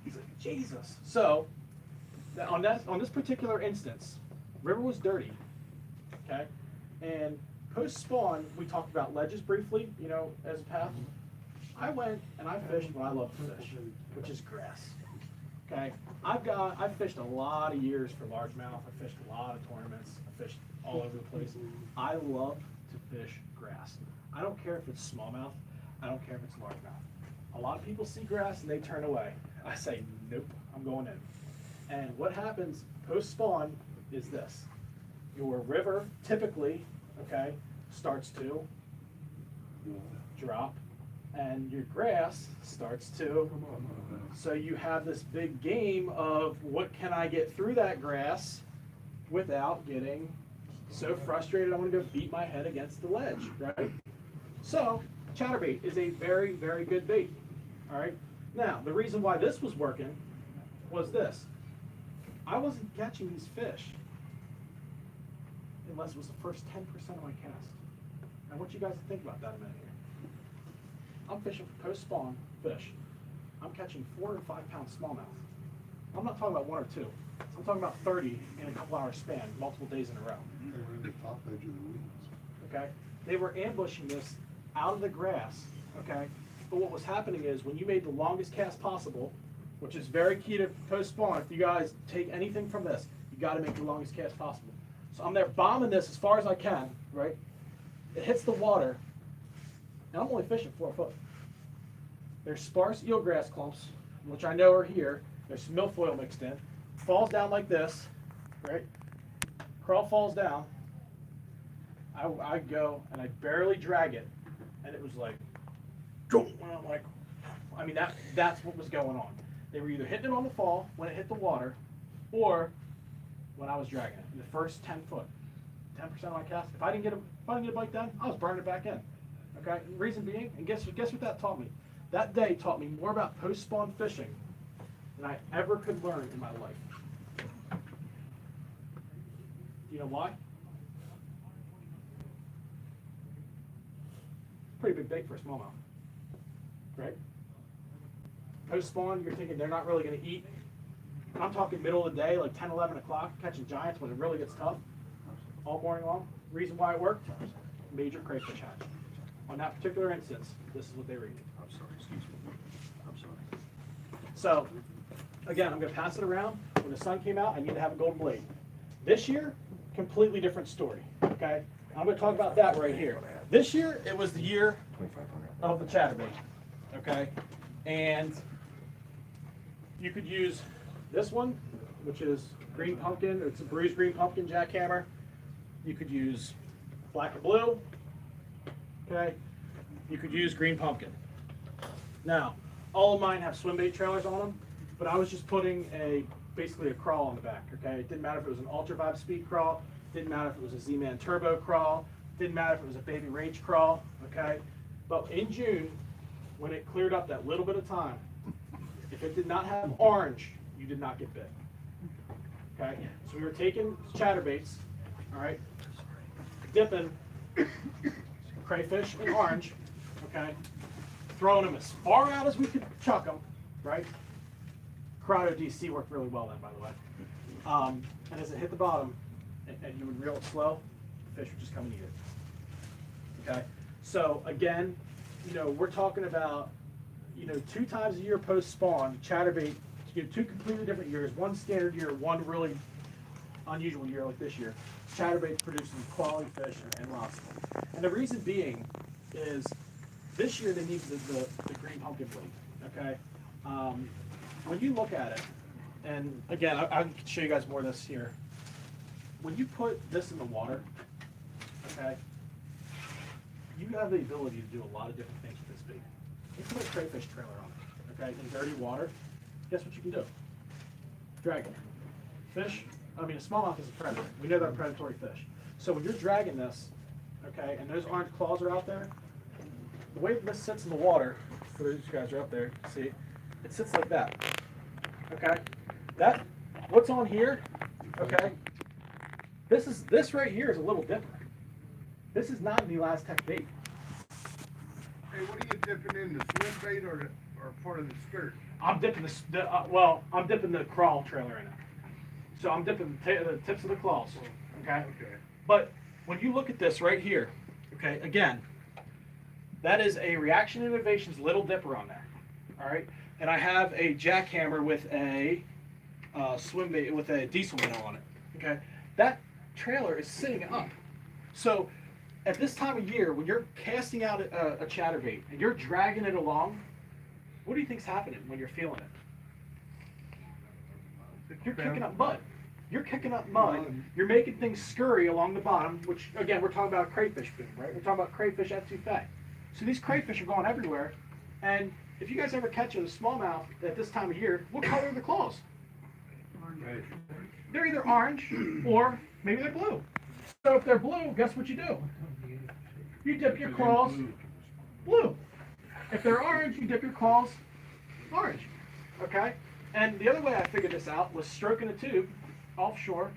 He's like, Jesus. So on this particular instance, river was dirty, okay? And post-spawn, we talked about ledges briefly, you know, as a path. I went and I fished what I love to fish, which is grass. Okay, I've fished a lot of years for largemouth. I fished a lot of tournaments. I fished all over the place. I love to fish grass. I don't care if it's smallmouth. I don't care if it's largemouth. A lot of people see grass and they turn away. I say, nope, I'm going in. And what happens post-spawn is this. Your river typically, okay, starts to drop and your grass starts to. So you have this big game of what can I get through that grass without getting so frustrated I want to go beat my head against the ledge, right? So chatterbait is a very, very good bait. All right. Now, the reason why this was working was this. I wasn't catching these fish unless it was the first 10% of my cast. I want you guys to think about that a minute here. I'm fishing for post-spawn fish. I'm catching 4 or 5 pound smallmouth. I'm not talking about 1 or 2. I'm talking about 30 in a couple hour span, multiple days in a row. They're in the top edge of the weeds. Okay? They were ambushing this out of the grass, okay? But what was happening is when you made the longest cast possible, which is very key to post spawn, if you guys take anything from this, you got to make the longest cast possible. So I'm there bombing this as far as I can, right? It hits the water, and I'm only fishing 4 foot. There's sparse eelgrass clumps, which I know are here. There's some milfoil mixed in. Falls down like this, right? Crawl falls down. I go and I barely drag it, and it was like, and I'm like, I mean that's what was going on. They were either hitting it on the fall when it hit the water, or when I was dragging it. In the first 10 foot, 10% of my cast. If I didn't get a bite done, I was burning it back in. Okay. Reason being, and guess what that taught me? That day taught me more about post spawn fishing than I ever could learn in my life. Do you know why? Pretty big bait for a smallmouth, right? Post spawn, you're thinking they're not really going to eat. And I'm talking middle of the day, like 10, 11 o'clock, catching giants when it really gets tough all morning long. Reason why it worked? Major crayfish hatch. On that particular instance, this is what they were eating. I'm sorry, excuse me. I'm sorry. So, again, I'm going to pass it around. When the sun came out, I need to have a golden blade. This year, completely different story, okay? I'm going to talk about that right here. This year, it was the year of the chatterbait, okay? And you could use this one, which is green pumpkin. It's a bruised green pumpkin jackhammer. You could use black and blue, okay? You could use green pumpkin. Now, all of mine have swim bait trailers on them, but I was just putting basically a crawl on the back, okay? It didn't matter if it was an Ultra Vibe speed crawl, didn't matter if it was a Z-Man turbo crawl, didn't matter if it was a baby rage crawl, okay? But in June, when it cleared up that little bit of time, if it did not have orange, you did not get bit, okay? So we were taking chatterbaits, all right, dipping crayfish in orange, okay, throwing them as far out as we could chuck them, right? Corrado DC worked really well then, by the way. And as it hit the bottom, and you would reel it slow, the fish would just come and eat it. Okay? So again, we're talking about, 2 times a year post spawn, chatterbait, 2 completely different years, one standard year, one really unusual year like this year. Chatterbait producing quality fish and lots of them. And the reason being is this year they needed the green pumpkin blade. Okay? When you look at it, and again, I can show you guys more of this here. When you put this in the water, okay, you have the ability to do a lot of different things with this bait. You put a crayfish trailer on it, okay, in dirty water, guess what you can do? Drag it. Fish, a smallmouth is a predator. We know they're a predatory fish. So when you're dragging this, okay, and those orange claws are out there, the way this sits in the water, for those guys who are up there, see, it sits like that, okay? What's on here, okay, this right here is a little different. This is not an Elastec bait. Hey, what are you dipping in, the swim bait or part of the skirt? I'm dipping I'm dipping the crawl trailer in it. So I'm dipping the tips of the claws, okay? Okay. But when you look at this right here, okay, again, that is a Reaction Innovations Little Dipper on there, all right? And I have a jackhammer with a swim bait with a diesel minnow on it, okay? That trailer is sitting up. So at this time of year, when you're casting out a chatterbait and you're dragging it along, what do you think's happening when you're feeling it? You're kicking up mud. You're kicking up mud. You're making things scurry along the bottom, which, again, we're talking about crayfish food, right? We're talking about crayfish etouffee. So these crayfish are going everywhere. And if you guys ever catch a smallmouth at this time of year, what color are the claws? Right. They're either orange or maybe they're blue. So if they're blue, guess what you do? You dip your claws blue. If they're orange, you dip your claws orange. Okay? And the other way I figured this out was stroking a tube offshore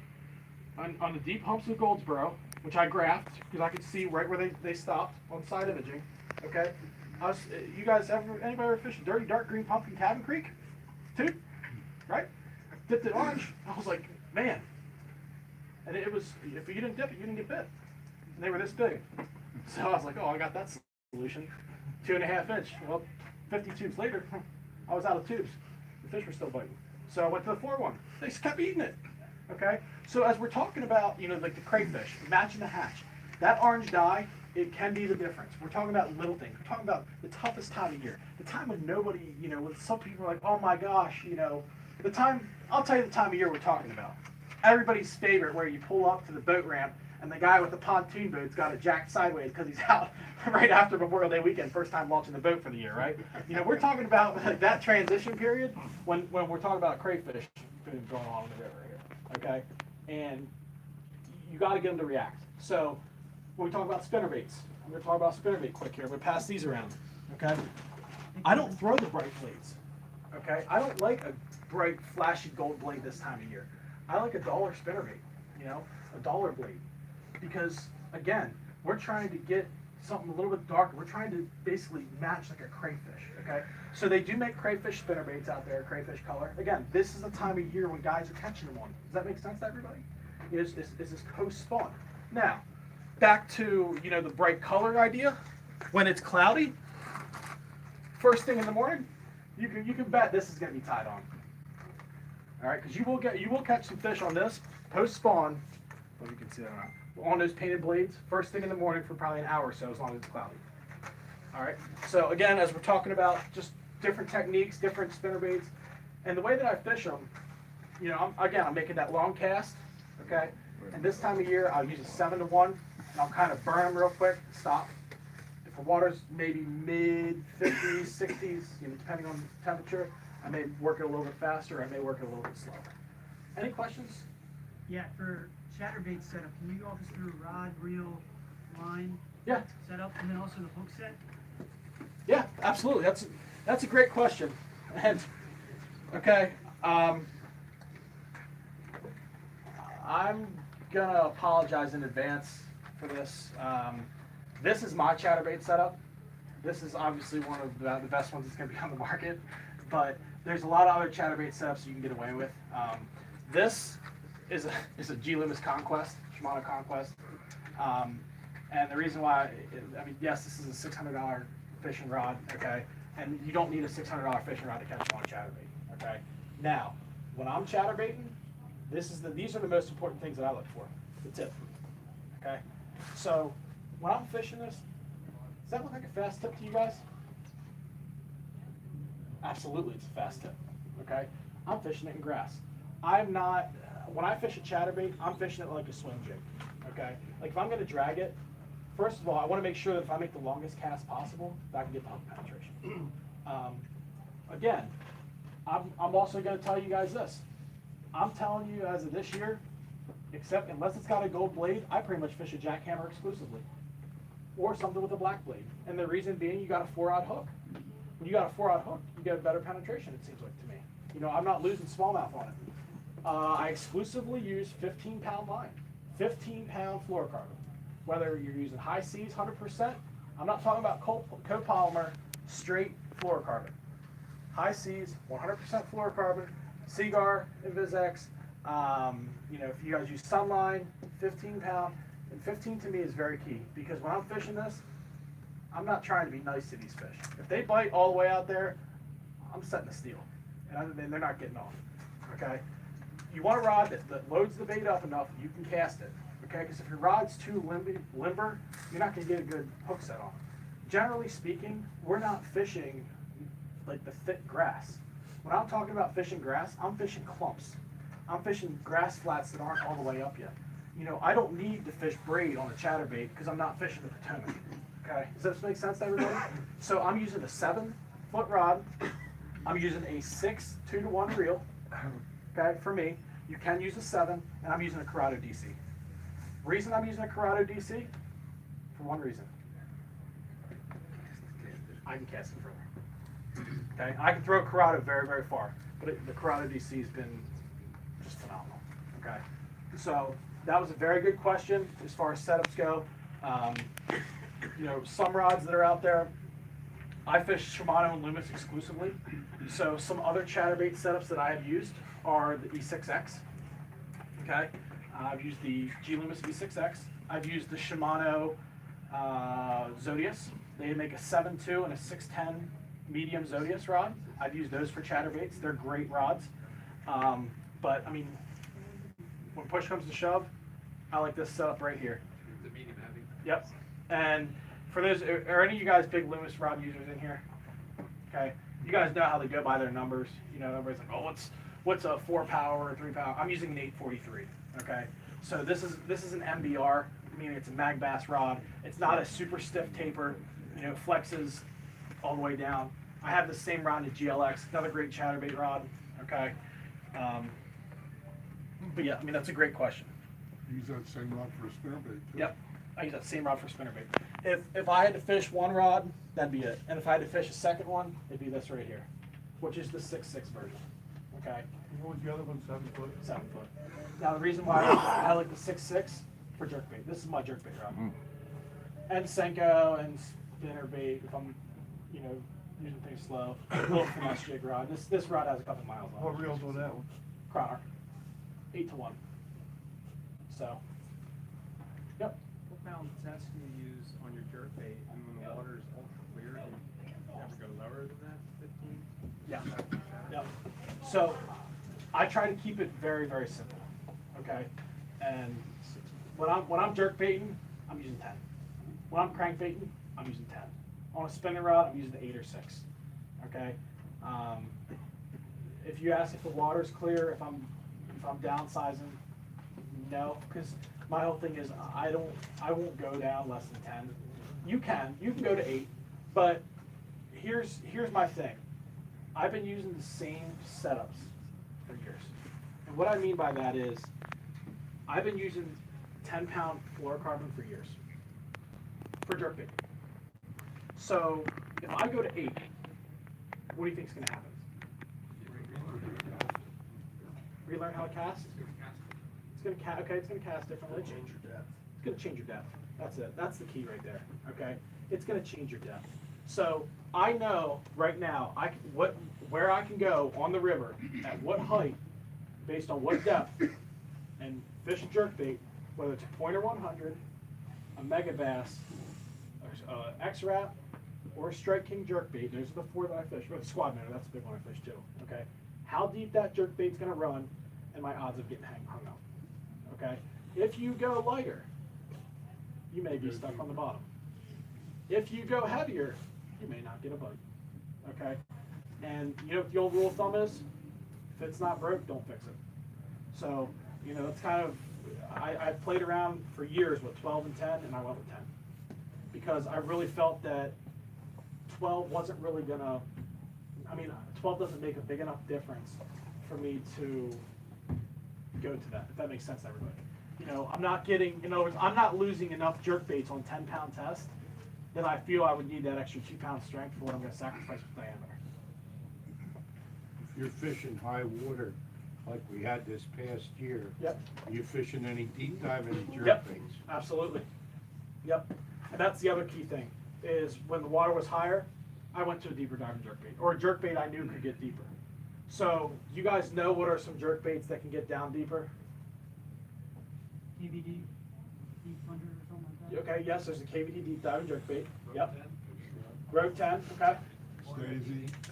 on the deep humps of Goldsboro, which I graphed because I could see right where they stopped on side imaging. Okay? Anybody ever fish a dirty dark green pumpkin Cabin Creek? Tube? Right? dipped it orange. I was like, man. And it was, if you didn't dip it, you didn't get bit. And they were this big. So I was like, oh, I got that solution. 2.5 inch. Well, 50 tubes later, I was out of tubes. The fish were still biting. So I went to the 4-1. They just kept eating it. Okay? So as we're talking about, like the crayfish, matching the hatch, that orange dye, it can be the difference. We're talking about little things. We're talking about the toughest time of year. The time when nobody, when some people are like, oh my gosh, the time, I'll tell you the time of year we're talking about. Everybody's favorite, where you pull up to the boat ramp and the guy with the pontoon boat's got it jacked sideways because he's out right after Memorial Day weekend, first time launching the boat for the year, right? We're talking about that transition period when we're talking about crayfish going on in the river here, okay? And you got to get them to react. So when we talk about spinnerbaits, I'm going to talk about spinnerbait quick here. I'm going to pass these around, okay? I don't throw the bright blades, okay? I don't like a bright, flashy gold blade this time of year. I like $1 spinnerbait, $1 blade. Because, again, we're trying to get something a little bit darker. We're trying to basically match like a crayfish, okay? So they do make crayfish spinnerbaits out there, crayfish color. Again, this is the time of year when guys are catching them on. Does that make sense to everybody? Is this post-spawn. Now, back to, the bright color idea. When it's cloudy, first thing in the morning, you can bet this is going to be tied on. All right, because you will catch some fish on this post-spawn. Well, you can see that on those painted blades, first thing in the morning for probably an hour or so, as long as it's cloudy. All right. So again, as we're talking about just different techniques, different spinnerbaits, and the way that I fish them, I'm making that long cast. Okay. And this time of year, I'll use a 7-to-1, and I'll kind of burn them real quick, stop. If the water's maybe mid 50s, 60s, depending on the temperature, I may work it a little bit faster, I may work it a little bit slower. Any questions? Yeah, for chatterbait setup, can you walk us through rod, reel, line setup, and then also the hook set? Yeah, absolutely. That's a great question. And okay, I'm gonna apologize in advance for this. This is my chatterbait setup. This is obviously one of the best ones that's gonna be on the market, but there's a lot of other chatterbait setups you can get away with. This is a G Loomis Conquest, Shimano Conquest. And the reason why, yes, this is a $600 fishing rod, okay? And you don't need a $600 fishing rod to catch one chatterbait, okay? Now, when I'm chatterbaiting, these are the most important things that I look for. The tip, okay? So, when I'm fishing this, does that look like a fast tip to you guys? Absolutely, it's a fast tip, okay? I'm fishing it in grass. When I fish a chatterbait, I'm fishing it like a swim jig, okay? Like if I'm gonna drag it, first of all, I wanna make sure that if I make the longest cast possible, that I can get the hook penetration. Again, I'm also gonna tell you guys this. I'm telling you as of this year, unless it's got a gold blade, I pretty much fish a jackhammer exclusively. Or something with a black blade. And the reason being, you got a 4-aught hook. When you got a 4-aught hook, you get a better penetration, it seems like to me. I'm not losing smallmouth on it. I exclusively use 15-pound line, 15-pound fluorocarbon. Whether you're using high seas, 100%, I'm not talking about copolymer, straight fluorocarbon. High seas, 100% fluorocarbon, Seagar, Invisex. If you guys use Sunline, 15-pound, and 15 to me is very key because when I'm fishing this, I'm not trying to be nice to these fish. If they bite all the way out there, I'm setting a steal, and they're not getting off. Okay. You want a rod that loads the bait up enough you can cast it, okay? Because if your rod's too limber, you're not going to get a good hook set on it. Generally speaking, we're not fishing like the thick grass. When I'm talking about fishing grass, I'm fishing clumps. I'm fishing grass flats that aren't all the way up yet. I don't need to fish braid on a chatterbait because I'm not fishing the Potomac, okay? Does this make sense to everybody? So I'm using a 7-foot rod. I'm using a 6 2-to-1 reel. Okay, for me, you can use a 7, and I'm using a Corrado DC. Reason I'm using a Corrado DC? For one reason. I can cast it further. Okay, I can throw a Corrado very, very far, but the Corrado DC has been just phenomenal. Okay, so that was a very good question as far as setups go. Some rods that are out there, I fish Shimano and Loomis exclusively. So some other chatterbait setups that I have used are the E6X. Okay, I've used the G Loomis V6X. I've used the Shimano Zodius. They make a 7.2 and a 6.10 medium Zodius rod. I've used those for chatterbaits. They're great rods. But I mean, when push comes to shove, I like this setup right here. The medium heavy. Yep. And for those, are any of you guys big Loomis rod users in here? Okay. You guys know how they go by their numbers. You know, everybody's like, oh, what's a 4 power or 3 power? I'm using an 843. Okay. So this is an MBR, meaning it's a mag bass rod. It's not a super stiff taper. You know, flexes all the way down. I have the same rod as GLX, another great chatterbait rod. Okay. But yeah, I mean, that's a great question. Use that same rod for a spinnerbait too. Yep, I use that same rod for spinnerbait. If I had to fish one rod, that'd be it. And if I had to fish a second one, it'd be this right here, which is the 6.6 version. Okay, What was the other one, 7 foot? 7 foot. Now the reason why I like the 6.6 for jerkbait. This is my jerkbait rod. And Senko and spinnerbait. If I'm, you know, using things slow, a little finesse jig rod. This rod has a couple miles on it. What reels on that one? Chronoc, 8-1. So, yep. What pound test do you use on your jerkbait? And when the water is ultra clear, do you ever go lower than that, 15? Yeah. Yep. So I try to keep it very, very simple. Okay. And when I'm jerk baiting, I'm using 10. When I'm crankbaiting, I'm using 10. On a spinning rod, I'm using 8 or 6. Okay. If you ask if the water's clear, if I'm downsizing, no, because my whole thing is I won't go down less than 10. You can go to 8, but here's my thing. I've been using the same setups for years. And what I mean by that is I've been using 10-pound fluorocarbon for years for jerkbait. So if I go to 8, what do you think is going to happen? Relearn how to cast? It's going to cast. Okay, it's going to cast differently. Change your depth. It's going to change your depth. That's it. That's the key right there. Okay, it's going to change your depth. So I know right now where I can go on the river at what height, based on what depth, and fish a jerkbait, whether it's a pointer 100, a mega bass, X-Rap, or a Strike King jerkbait. Those are the 4 that I fish. Or the squad minnow, that's a big one I fish too. Okay, how deep that jerkbait's going to run, and my odds of getting hung up. Okay, if you go lighter, you may be stuck on the bottom. If you go heavier, you may not get a bite. Okay, and you know what the old rule of thumb is? If it's not broke, don't fix it. So you know it's kind of I played around for years with 12 and 10, and I went with 10 because I really felt that 12 wasn't really gonna. I mean, 12 doesn't make a big enough difference for me to go to that. If that makes sense to everybody. You know, I'm not getting. You know, I'm not losing enough jerkbaits on 10-pound test that I feel I would need that extra 2-pound strength for what I'm going to sacrifice with diameter. If you're fishing high water, like we had this past year, Yep. are you fishing any deep diving jerkbaits? Yep. Absolutely. Yep. And that's the other key thing is when the water was higher, I went to a deeper diving jerkbait or a jerkbait I knew could get deeper. So you guys know what are some jerkbaits that can get down deeper? KVD, deep under or something like that? Okay. Yes, there's a KVD deep diving jerkbait. Yep. Rogue 10. Okay.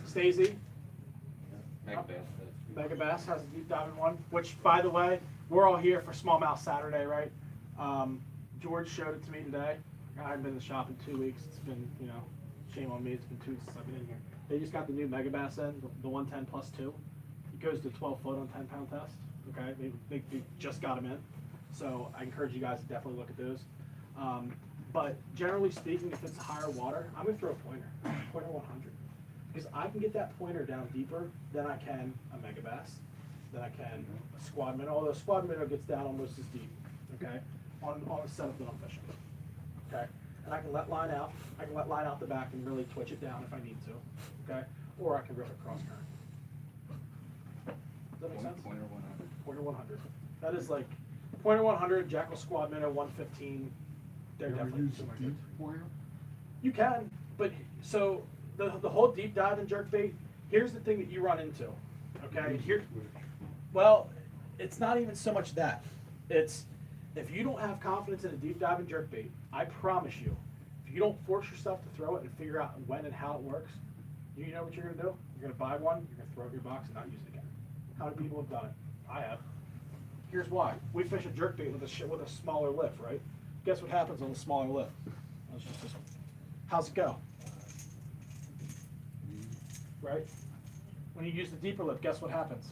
Stacey. Mega Bass has a deep diving one, which, by the way, we're all here for Smallmouth Saturday, right? George showed it to me today. I haven't been in the shop in 2 weeks. It's been, you know, shame on me. It's been 2 weeks since I've been in here. They just got the new Mega Bass in, the 110 plus 2. It goes to 12 foot on 10-pound test. Okay, they just got them in. So I encourage you guys to definitely look at those. But generally speaking, if it's higher water, I'm going to throw a pointer 100. Because I can get that pointer down deeper than I can a mega bass, than I can a squad minnow, although a squad minnow gets down almost as deep, okay, on a setup that I'm fishing, okay? And I can let line out, the back and really twitch it down if I need to, okay? Or I can rip it cross current. Does that make sense? Pointer 100. Pointer 100. That is like, pointer 100, Jackal squad minnow 115, they're You ever definitely use a deep pointer? You can, but so the whole deep dive and jerkbait, here's the thing that you run into, okay? Well, it's not even so much that. It's if you don't have confidence in a deep diving jerkbait, I promise you, if you don't force yourself to throw it and figure out when and how it works, you know what you're gonna do? You're gonna buy one, you're gonna throw it in your box and not use it again. How many people have done it? I have. Here's why. We fish a jerkbait with a smaller lift, right? Guess what happens on the smaller lift? How's it go? Right? When you use the deeper lift, guess what happens?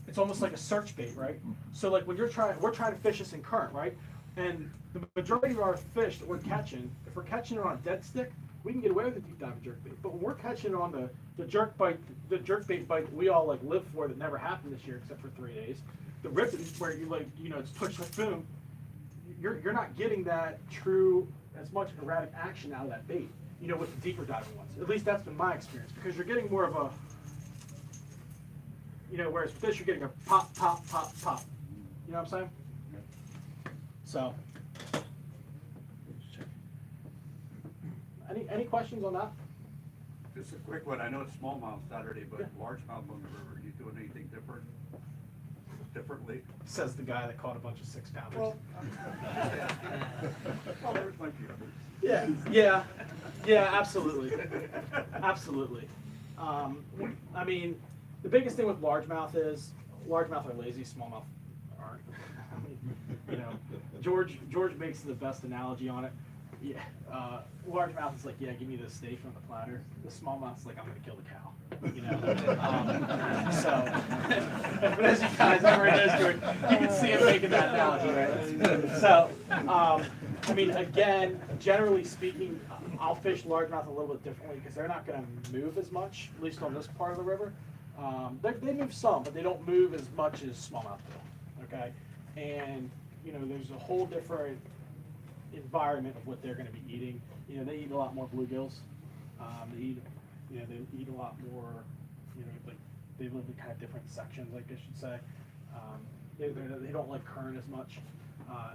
It's almost like a search bait, right? So like when we're trying to fish this in current, right? And the majority of our fish that we're catching, if we're catching it on a dead stick, we can get away with the deep diving jerkbait. But when we're catching it on the jerkbait bite we all like live for that never happened this year except for 3 days, the ripping where you like, you know, it's twitch like boom, you're not getting that true as much erratic action out of that bait, you know, with the deeper diving ones. At least that's been my experience, because you're getting more of a, you know, whereas fish you're getting a pop, pop, pop, pop. You know what I'm saying? So, any questions on that? Just a quick one. I know it's smallmouth Saturday, but largemouth on the river. Are you doing anything differently? Says the guy that caught a bunch of 6-pounders. Well, well, there's my view. Yeah, absolutely, absolutely. I mean, the biggest thing with largemouth is largemouth are lazy, smallmouth aren't. You know, George makes the best analogy on it. Yeah, largemouth is like, yeah, give me the steak on the platter. The smallmouth's like, I'm gonna kill the cow. You know, so but as you guys already know, George, you can see him making that analogy, right? So, I mean, again, generally speaking, I'll fish largemouth a little bit differently because they're not going to move as much, at least on this part of the river. They move some, but they don't move as much as smallmouth do. Okay, and you know, there's a whole different environment of what they're going to be eating. You know, they eat a lot more bluegills. They eat a lot more. You know, like they live in kind of different sections, like I should say. They don't like current as much.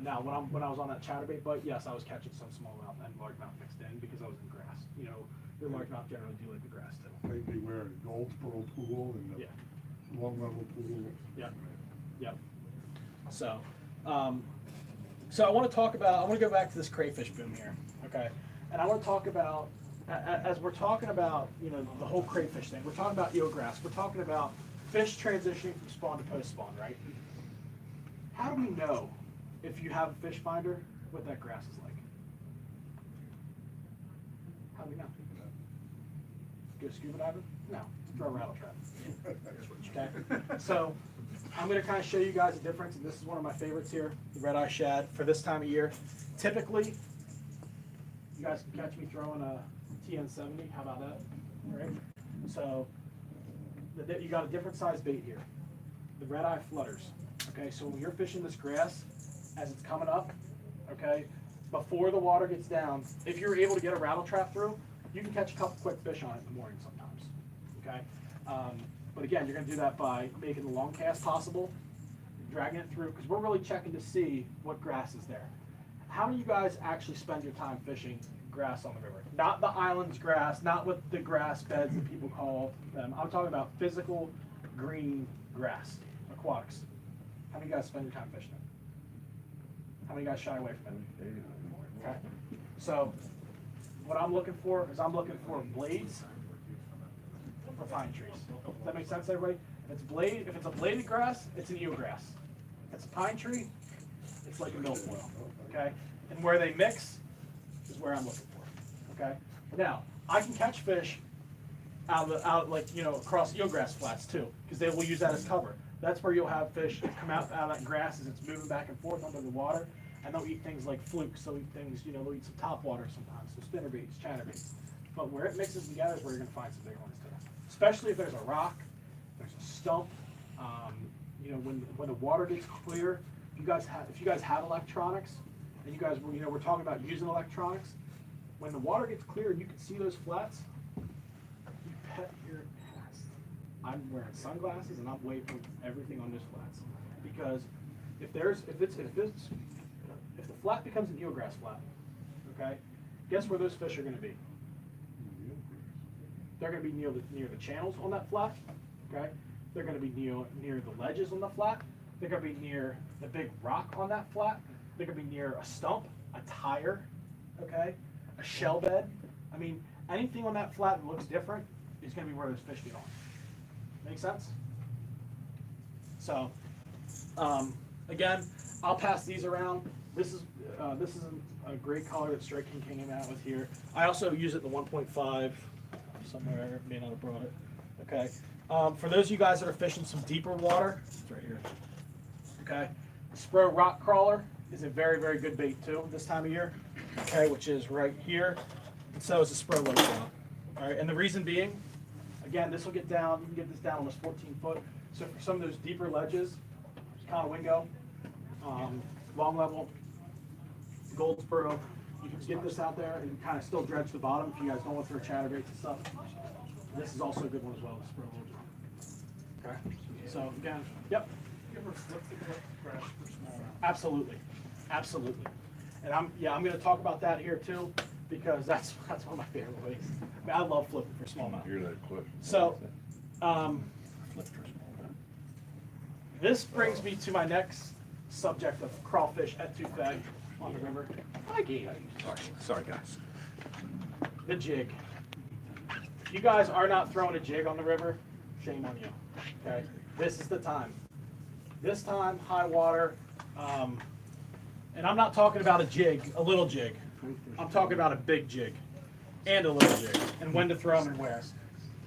Now, when I was on that chatterbait bite, yes, I was catching some smallmouth and largemouth mixed in because I was in grass. You know, the largemouth generally do like the grass too. Maybe where a Goldsboro pool and the long level pool. Yep. So, so I want to go back to this crayfish boom here, okay? And I want to talk about, as we're talking about, you know, the whole crayfish thing, we're talking about eelgrass, we're talking about fish transitioning from spawn to post spawn, right? How do we know if you have a fish finder what that grass is like? How do we know? Go scuba diving? No, throw a rattle trap. Okay, so I'm going to kind of show you guys the difference, and this is one of my favorites here, the red-eye shad for this time of year. Typically, you guys can catch me throwing a TN70. How about that? All right. So you got a different size bait here. The red-eye flutters. Okay, so when you're fishing this grass, as it's coming up, okay, before the water gets down, if you're able to get a rattle trap through, you can catch a couple quick fish on it in the morning sometimes. Okay, but again, you're going to do that by making the long cast possible, dragging it through, because we're really checking to see what grass is there. How do you guys actually spend your time fishing grass on the river? Not the island's grass, not with the grass beds that people call them. I'm talking about physical green grass, aquatics. How many guys spend your time fishing it? How many guys shy away from it? Okay. So what I'm looking for is blades or pine trees. Does that make sense, everybody? If it's a bladed grass, it's an eelgrass. If it's a pine tree, it's like a milfoil. Okay? And where they mix is where I'm looking for. Okay? Now, I can catch fish out like, you know, across eelgrass flats too, because they will use that as cover. That's where you'll have fish come out of that grass as it's moving back and forth under the water, and they'll eat things like flukes. They'll eat things, you know, they'll eat some topwater sometimes, some spinnerbaits, chatterbaits. But where it mixes together is where you're going to find some big ones too. Especially if there's a rock, there's a stump. You know, when the water gets clear, if you guys have electronics, and you guys, you know, we're talking about using electronics. When the water gets clear and you can see those flats, you pet your ass. I'm wearing sunglasses and I'm waiting for everything on those flats, because if the flat becomes an eelgrass flat, okay, guess where those fish are going to be? They're going to be near the channels on that flat, okay. They're going to be near the ledges on the flat. They're going to be near the big rock on that flat. They're going to be near a stump, a tire, okay, a shell bed. I mean, anything on that flat that looks different is going to be where those fish get on. Make sense? So, again, I'll pass these around. This is a great color that Strike King came out with here. I also use it in the 1.5 somewhere. I may not have brought it. Okay. For those of you guys that are fishing some deeper water, it's right here. Okay. Spro rock crawler is a very, very good bait too this time of year. Okay, which is right here. And so is the Spro low rod. All right, and the reason being, again, this will get down. You can get this down almost 14 foot. So for some of those deeper ledges, Conowingo, long level, Gold Spro, you can get this out there and kind of still dredge the bottom if you guys don't want to throw chatterbaits and stuff. This is also a good one as well, the Spro low rod. Okay. So again, yep. You ever flip the crash for smallmouth? Absolutely, absolutely. And I'm going to talk about that here too, because that's one of my favorite ways. I mean, I love flipping for smallmouth. Hear that question. So, this brings me to my next subject of crawfish etouffee on the river. Hi, Gabe. Sorry, guys. The jig. If you guys are not throwing a jig on the river, shame on you. Okay, this is the time. This time, high water. And I'm not talking about a jig, a little jig. I'm talking about a big jig and a little jig, and when to throw them and where.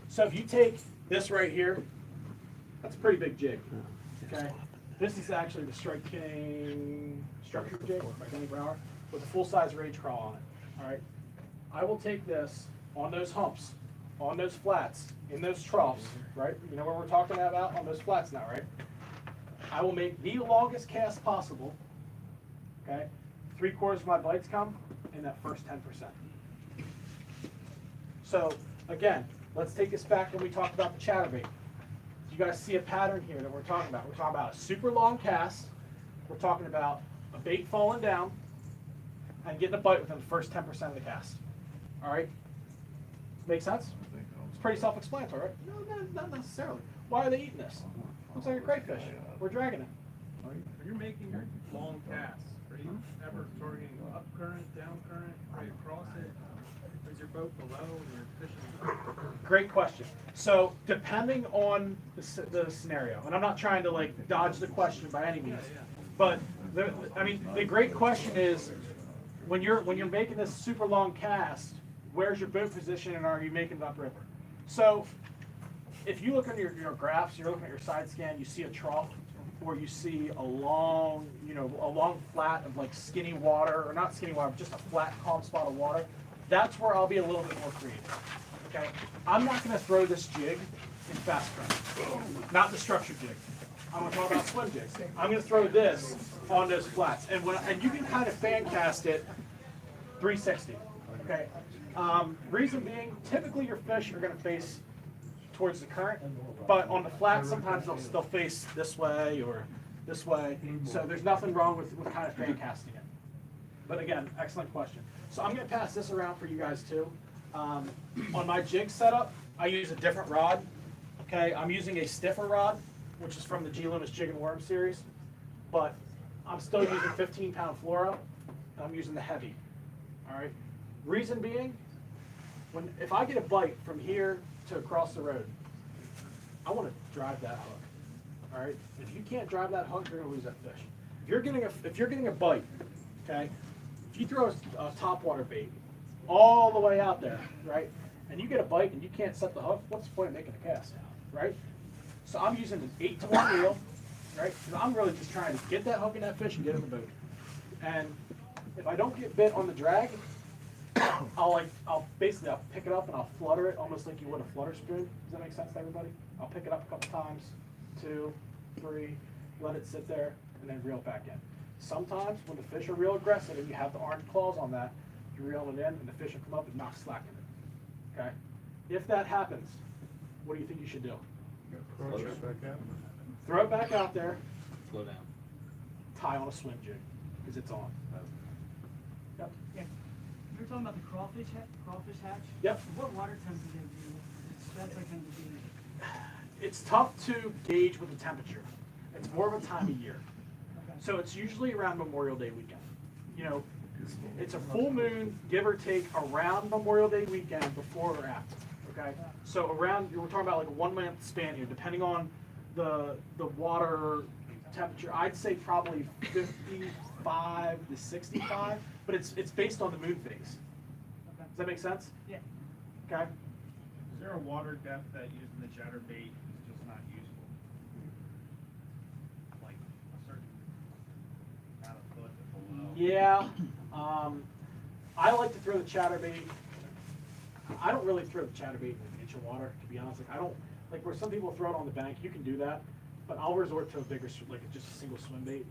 So if you take this right here, that's a pretty big jig. Okay, this is actually the Strike King structure jig by Denny Brower with a full-size rage crawl on it. All right, I will take this on those humps, on those flats, in those troughs. Right, you know what we're talking about on those flats now, right? I will make the longest cast possible. Okay, 3/4 of my bites come in that first 10%. So again, let's take this back when we talked about the chatterbait. You guys see a pattern here that we're talking about. We're talking about a super long cast. We're talking about a bait falling down and getting a bite within the first 10% of the cast. All right, make sense? It's pretty self-explanatory, right? No, not necessarily. Why are they eating this? Looks like a crayfish. We're dragging it. When you're making your long casts, are you ever targeting up current, down current, right across it? Is your boat below and you're fishing? Great question. So depending on the scenario, and I'm not trying to like dodge the question by any means, but the great question is when you're making this super long cast, where's your boat position and are you making it upriver? So if you look on your graphs, you're looking at your side scan, you see a trough, or you see a long flat of like skinny water, or not skinny water, but just a flat, calm spot of water. That's where I'll be a little bit more creative. Okay, I'm not going to throw this jig in fast current, not the structured jig. I'm going to talk about swim jigs. I'm going to throw this on those flats, and you can kind of fan cast it 360. Okay, reason being, typically your fish are going to face towards the current, but on the flat sometimes they'll face this way or this way, so there's nothing wrong with kind of fan casting it. But again, excellent question. So I'm going to pass this around for you guys too. On my jig setup, I use a different rod. Okay, I'm using a stiffer rod, which is from the G Loomis Jig and Worm series, but I'm still using 15-pound fluoro, and I'm using the heavy. All right. Reason being, if I get a bite from here to across the road, I want to drive that hook. All right. If you can't drive that hook, you're going to lose that fish. If you're getting a bite, okay. If you throw a topwater bait all the way out there, right, and you get a bite and you can't set the hook, what's the point of making a cast, right? So I'm using an 8-to-1 reel, right? Because I'm really just trying to get that hook in that fish and get it in the boat. And if I don't get bit on the drag, I'll pick it up and I'll flutter it almost like you would a flutter spoon. Does that make sense to everybody? I'll pick it up a couple times, 2, 3, let it sit there, and then reel it back in. Sometimes when the fish are real aggressive and you have the orange claws on that, you reel it in and the fish will come up and knock slack in it. Okay? If that happens, what do you think you should do? Throw it back out there. Slow down. Tie on a swim jig because it's on. Yep. Yeah. You were talking about the crawfish hatch? Yep. What water temp do they do? That's like going to be. it's tough to gauge with the temperature. It's more of a time of year. So it's usually around Memorial Day weekend. You know, it's a full moon, give or take, around Memorial Day weekend, before or after. Okay, so around, we're talking about like a 1 month span here, depending on the water temperature. I'd say probably 55 to 65, but it's based on the moon phase. Does that make sense? Yeah. Okay. Is there a water depth that using the chatterbait is just not useful? Like a certain amount of foot below? Yeah. I like to throw the chatterbait. I don't really throw the chatterbait in an inch of water, to be honest. Like, I don't, like where some people throw it on the bank, you can do that, but I'll resort to a bigger, like just a single swim bait,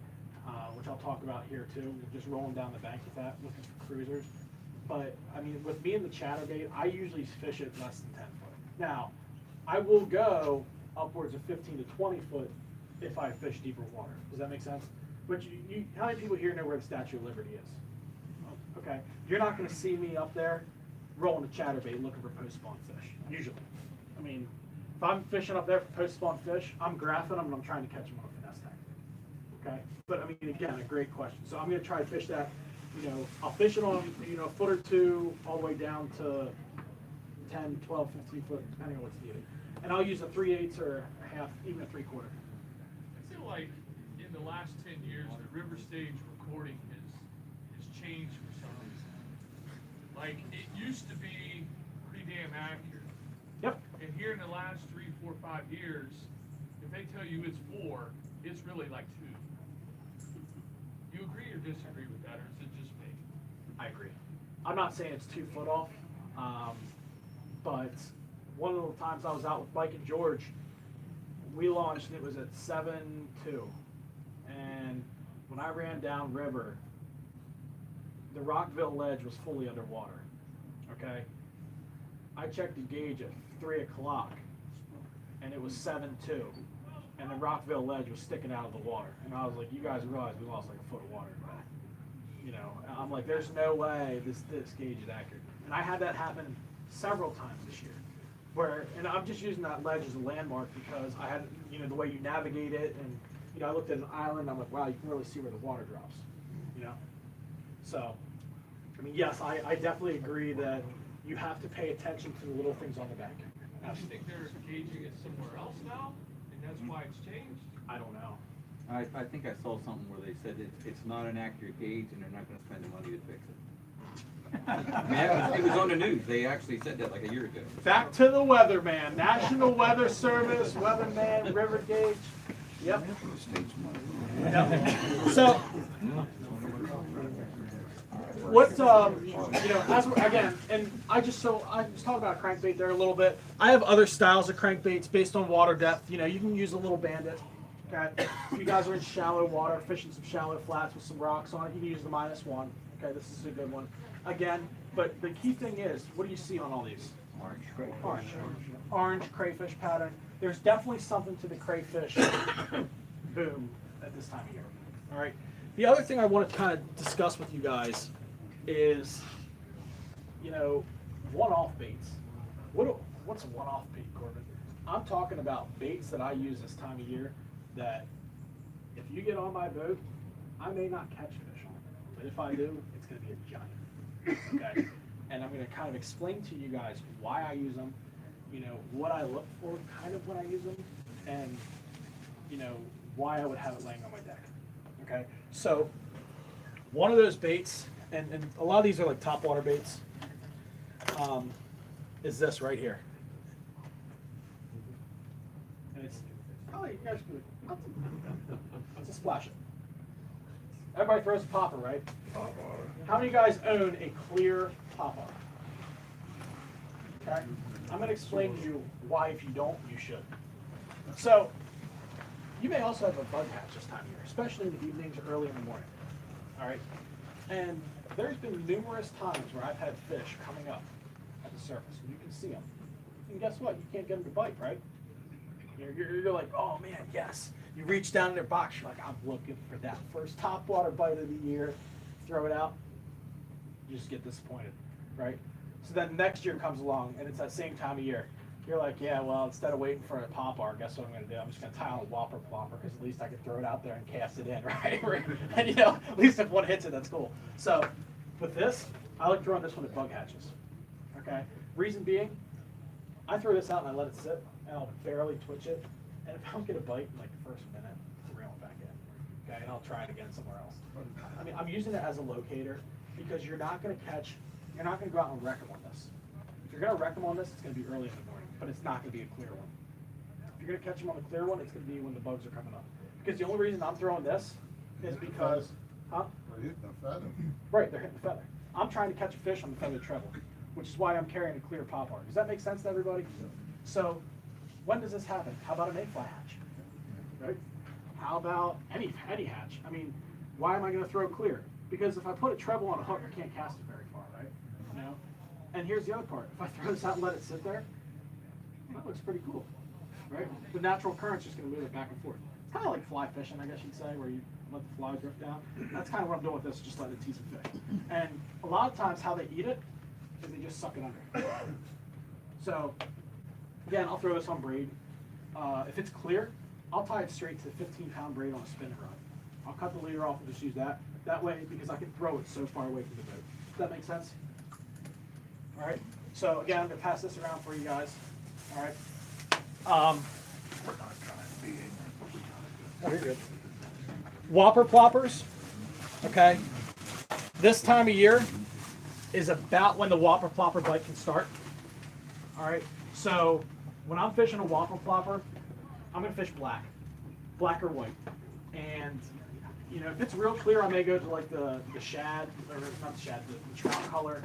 which I'll talk about here too. Just rolling down the bank with that, looking for cruisers. But I mean, with me and the chatterbait, I usually fish it less than 10 foot. Now, I will go upwards of 15 to 20 foot if I fish deeper water. Does that make sense? But how many people here know where the Statue of Liberty is? Okay, you're not going to see me up there rolling a chatterbait looking for post-spawn fish, usually. I mean, if I'm fishing up there for post-spawn fish, I'm graphing them and I'm trying to catch them on a finesse tactic. Okay, but I mean, again, a great question. So I'm going to try to fish that. You know, I'll fish it on, you know, a foot or two all the way down to 10, 12, 15 foot, depending on what's needed. And I'll use a 3/8 or a half, even a 3/4. I feel like in the last 10 years, the river stage recording has changed for some reason. Like, it used to be pretty damn accurate. Yep. And here in the last 3, 4, 5 years, if they tell you it's 4, it's really like 2. You agree or disagree with that, or is it just me? I agree. I'm not saying it's 2 foot off, but one of the times I was out with Mike and George, we launched and it was at 7.2, and when I ran down river, the Rockville ledge was fully underwater. Okay, I checked the gauge at 3 o'clock, and it was 7.2, and the Rockville ledge was sticking out of the water, and I was like, "You guys realize we lost like a foot of water today?" You know, I'm like, "There's no way this gauge is accurate," and I had that happen several times this year. Where, and I'm just using that ledge as a landmark because I had, you know, the way you navigate it, and you know, I looked at an island. I'm like, wow, you can really see where the water drops. You know, so I mean, yes, I definitely agree that you have to pay attention to the little things on the bank. I think they're gauging it somewhere else now, and that's why it's changed. I don't know. I think I saw something where they said it's not an accurate gauge and they're not going to spend the money to fix it. I mean, it was on the news. They actually said that like a year ago. Back to the weatherman, National Weather Service, weatherman, river gauge. Yep. So, what you know, as we're, again, and I was talking about crankbait there a little bit. I have other styles of crankbaits based on water depth. You know, you can use a little bandit. Okay, if you guys are in shallow water, fishing some shallow flats with some rocks on it, you can use the -1. Okay, this is a good one. Again, but the key thing is, what do you see on all these? Orange crayfish pattern. There's definitely something to the crayfish boom at this time of year. All right. The other thing I want to kind of discuss with you guys is, you know, one-off baits. What's a one-off bait, Corbin? I'm talking about baits that I use this time of year that if you get on my boat, I may not catch fish on it, but if I do, it's going to be a giant. Okay, and I'm going to kind of explain to you guys why I use them, you know, what I look for kind of when I use them, and, you know, why I would have it laying on my deck. Okay, so one of those baits, and a lot of these are like topwater baits, is this right here. And it's, oh, you guys can, it's a splasher. Everybody throws a popper, right? How many of you guys own a clear popper? Okay, I'm going to explain to you why if you don't, you should. So, you may also have a bug hatch this time of year, especially in the evenings or early in the morning. All right, and there's been numerous times where I've had fish coming up at the surface, and you can see them. And guess what? You can't get them to bite, right? You're like, oh man, yes. You reach down in their box, you're like, I'm looking for that first topwater bite of the year. Throw it out, you just get disappointed, right? So then next year comes along, and it's that same time of year. You're like, yeah, well, instead of waiting for a popper, guess what I'm gonna do? I'm just gonna tie on a whopper plopper, because at least I can throw it out there and cast it in, right? And you know, at least if one hits it, that's cool. So with this, I like throwing this one at bug hatches. Okay? Reason being, I throw this out and I let it sit, and I'll barely twitch it. And if I don't get a bite in like the first minute, I'll reel it back in. Okay, and I'll try it again somewhere else. I mean, I'm using it as a locator because you're not gonna go out and wreck them on this. If you're gonna wreck them on this, it's gonna be early in the morning, but it's not gonna be a clear one. If you're gonna catch them on the clear one, it's gonna be when the bugs are coming up. Because the only reason I'm throwing this is because, They're hitting the feather. right, they're hitting the feather. I'm trying to catch a fish on the feathered treble, which is why I'm carrying a clear popper. Does that make sense to everybody? So, when does this happen? How about an mayfly hatch? Right? How about any hatch? I mean, why am I gonna throw clear? Because if I put a treble on a hook, I can't cast it very far, right? You know? And here's the other part. If I throw this out and let it sit there, that looks pretty cool, right? The natural current's just gonna move it back and forth. It's kind of like fly fishing, I guess you'd say, where you let the fly drift down. That's kind of what I'm doing with this, just letting it tease some fish. And a lot of times how they eat it is they just suck it under. So, again, I'll throw this on braid. If it's clear, I'll tie it straight to the 15-pound braid on a spinning rod. I'll cut the leader off and just use that. That way, because I can throw it so far away from the boat. Does that make sense? All right. So again, I'm gonna pass this around for you guys. All right. Oh, you're good. Whopper ploppers. Okay. This time of year is about when the whopper plopper bite can start. All right. So when I'm fishing a whopper plopper, I'm gonna fish black or white. And you know, if it's real clear, I may go to like the shad, or not the shad, the trout color,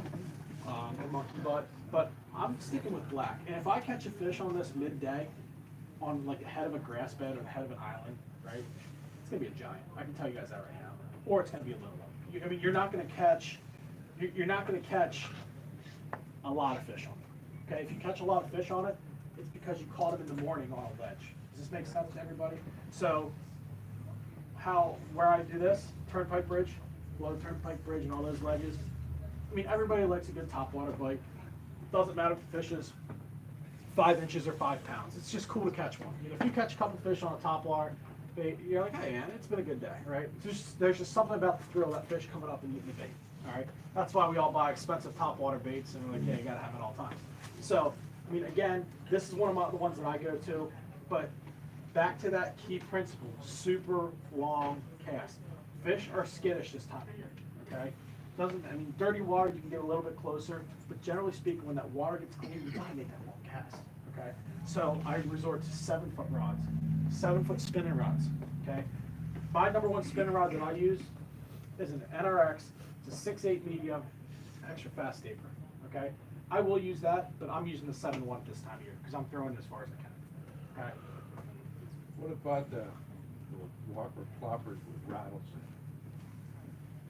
or monkey butt. But I'm sticking with black. And if I catch a fish on this midday, on like the head of a grass bed or the head of an island, right? It's gonna be a giant. I can tell you guys that right now. Or it's gonna be a little one. I mean, you're not gonna catch a lot of fish on it. Okay, if you catch a lot of fish on it, it's because you caught them in the morning on a ledge. Does this make sense to everybody? So, where I do this, turnpike bridge, low turnpike bridge and all those ledges. I mean, everybody likes a good topwater bite. Doesn't matter if the fish is 5 inches or 5 pounds. It's just cool to catch one. You know, if you catch a couple fish on a topwater, you're like, hey man, it's been a good day, right? There's just something about the thrill of that fish coming up and eating the bait. All right, that's why we all buy expensive topwater baits, and we're like, yeah, you gotta have it all times. So, I mean, again, this is one of the ones that I go to, but back to that key principle: super long cast. Fish are skittish this time of year. Okay, I mean, dirty water you can get a little bit closer, but generally speaking, when that water gets clean, you gotta make that long cast. Okay, so I resort to 7-foot rods, 7-foot spinning rods. Okay, my #1 spinning rod that I use is an NRX. It's a 6/8 medium, extra fast staper. Okay, I will use that, but I'm using the 7-1 this time of year because I'm throwing it as far as I can. Okay. What about the whopper ploppers with rattles?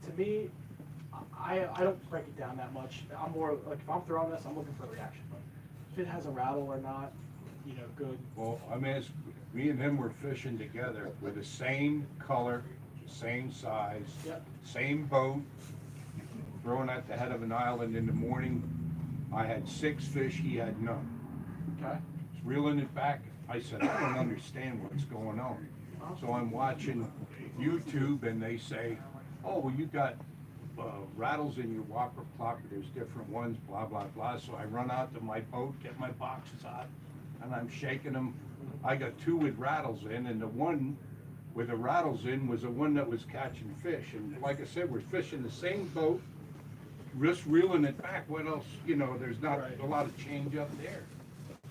To me, I don't break it down that much. I'm more like, if I'm throwing this, I'm looking for a reaction. If it has a rattle or not, you know, good. Well, I mean, me and him were fishing together with the same color, same size, Yep. same boat, throwing at the head of an island in the morning. I had 6 fish, he had none. Okay. He's reeling it back. I said, I don't understand what's going on. So I'm watching YouTube and they say, oh, well, you got rattles in your whopper plopper, there's different ones, blah, blah, blah. So I run out to my boat, get my boxes out, and I'm shaking them. I got 2 with rattles in, and the one with the rattles in was the one that was catching fish. And like I said, we're fishing the same boat, just reeling it back. What else, you know, there's not a lot of change up there.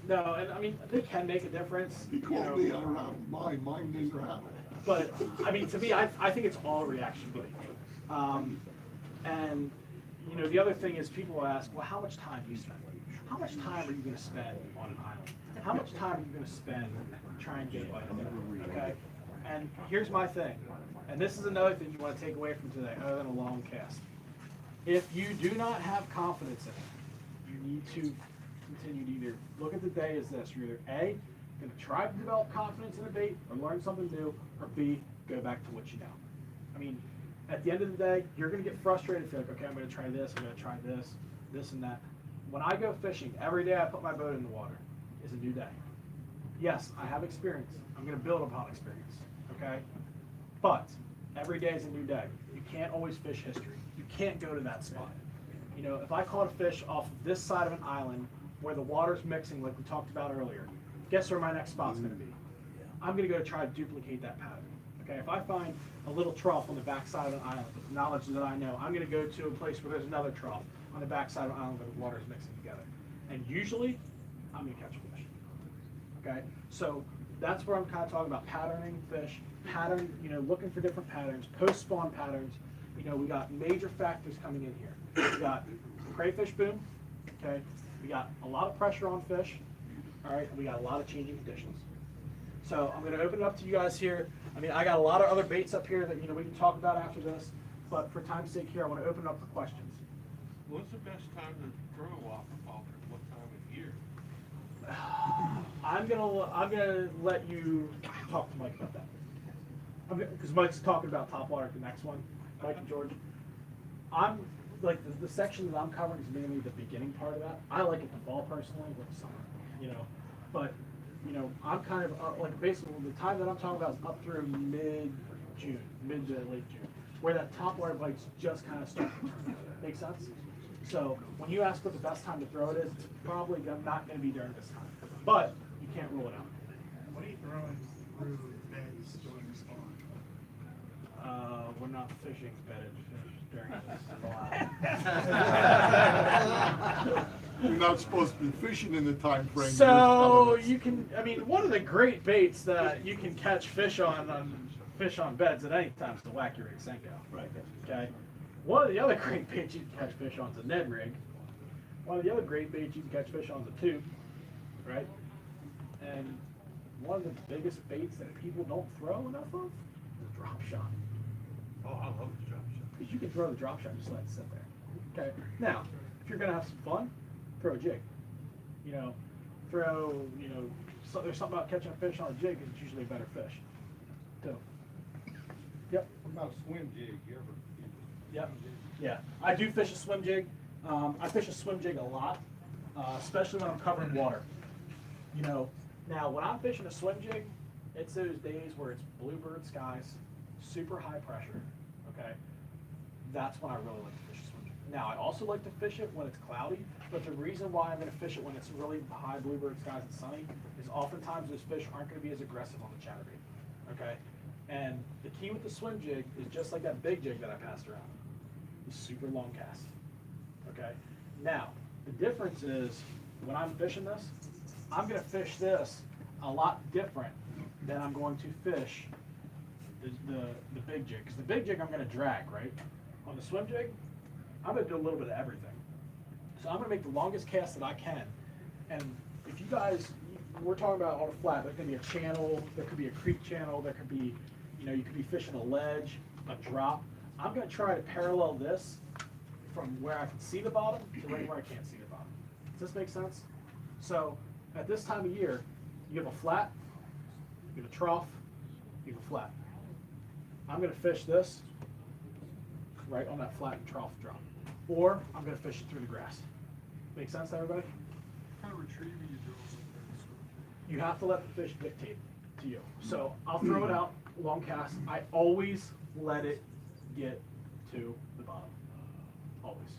No, and I mean, they can make a difference. He called me out around mine didn't rattle. But, I mean, to me, I think it's all reaction bait. And, you know, the other thing is people will ask, well, how much time do you spend? How much time are you going to spend on an island? How much time are you going to spend trying to get a bite? Okay? And here's my thing. And this is another thing you want to take away from today, other than a long cast. If you do not have confidence in it, you need to continue to either look at the day as this. You're either A, going to try to develop confidence in a bait or learn something new, or B, go back to what you know. I mean, at the end of the day, you're going to get frustrated if you're like, okay, I'm going to try this, I'm going to try this and that. When I go fishing, every day I put my boat in the water. is a new day. Yes, I have experience. I'm going to build upon experience, okay? But every day is a new day. You can't always fish history. You can't go to that spot. You know, if I caught a fish off this side of an island where the water's mixing like we talked about earlier, guess where my next spot's going to be? I'm going to go try to duplicate that pattern. Okay, if I find a little trough on the back side of an island with knowledge that I know, I'm going to go to a place where there's another trough on the back side of an island where the water's mixing together. And usually, I'm going to catch a fish. Okay, so that's where I'm kind of talking about patterning fish, looking for different patterns, post-spawn patterns. You know, we got major factors coming in here. We got crayfish boom, okay? We got a lot of pressure on fish, all right? And we got a lot of changing conditions. So I'm going to open it up to you guys here. I mean, I got a lot of other baits up here that, you know, we can talk about after this, but for time's sake here, I want to open up for questions. What's the best time to throw a whopper popper? What time of year? I'm gonna let you talk to Mike about that. Because Mike's talking about topwater at the next one. Mike and George. I'm like the section that I'm covering is mainly the beginning part of that. I like it to fall personally with the summer, you know. But you know, I'm kind of like basically the time that I'm talking about is up through mid-June, mid to late June, where that topwater bite's just kind of starting to turn. Make sense? So when you ask what the best time to throw it is, it's probably not going to be during this time. But you can't rule it out. What are you throwing through beds during the spawn? We're not fishing bedded fish during this. You're not supposed to be fishing in the time frame. So you can, I mean, one of the great baits that you can catch fish on beds at any time is the wacky rig Senko. Right. Okay. One of the other great baits you can catch fish on is a Ned rig. One of the other great baits you can catch fish on is a tube. Right? And one of the biggest baits that people don't throw enough of is a drop shot. Oh, I love the drop shot. Because you can throw the drop shot and just let it sit there. Okay. Now, if you're gonna have some fun, throw a jig. You know, there's something about catching a fish on a jig is usually a better fish. So, yep. What about a swim jig? You ever? Yep. Yeah. I do fish a swim jig. I fish a swim jig a lot, especially when I'm covering water. You know, now when I'm fishing a swim jig, it's those days where it's bluebird skies, super high pressure, okay? That's when I really like to fish a swim jig. Now, I also like to fish it when it's cloudy, but the reason why I'm going to fish it when it's really high bluebird skies and sunny is oftentimes those fish aren't going to be as aggressive on the chatterbait, okay? And the key with the swim jig is just like that big jig that I passed around. It's super long cast, okay? Now, the difference is when I'm fishing this, I'm going to fish this a lot different than I'm going to fish the big jig. Because the big jig I'm going to drag, right? On the swim jig, I'm going to do a little bit of everything. So I'm going to make the longest cast that I can. And if you guys, we're talking about on a flat, there could be a channel, there could be a creek channel, there could be, you know, you could be fishing a ledge, a drop. I'm going to try to parallel this from where I can see the bottom to right where I can't see the bottom. Does this make sense? So at this time of year, you have a flat, you have a trough, you have a flat. I'm going to fish this right on that flat and trough drop. Or I'm going to fish it through the grass. Make sense to everybody? What kind of retriever you doing with that? You have to let the fish dictate to you. So I'll throw it out, long cast. I always let it get to the bottom. Always.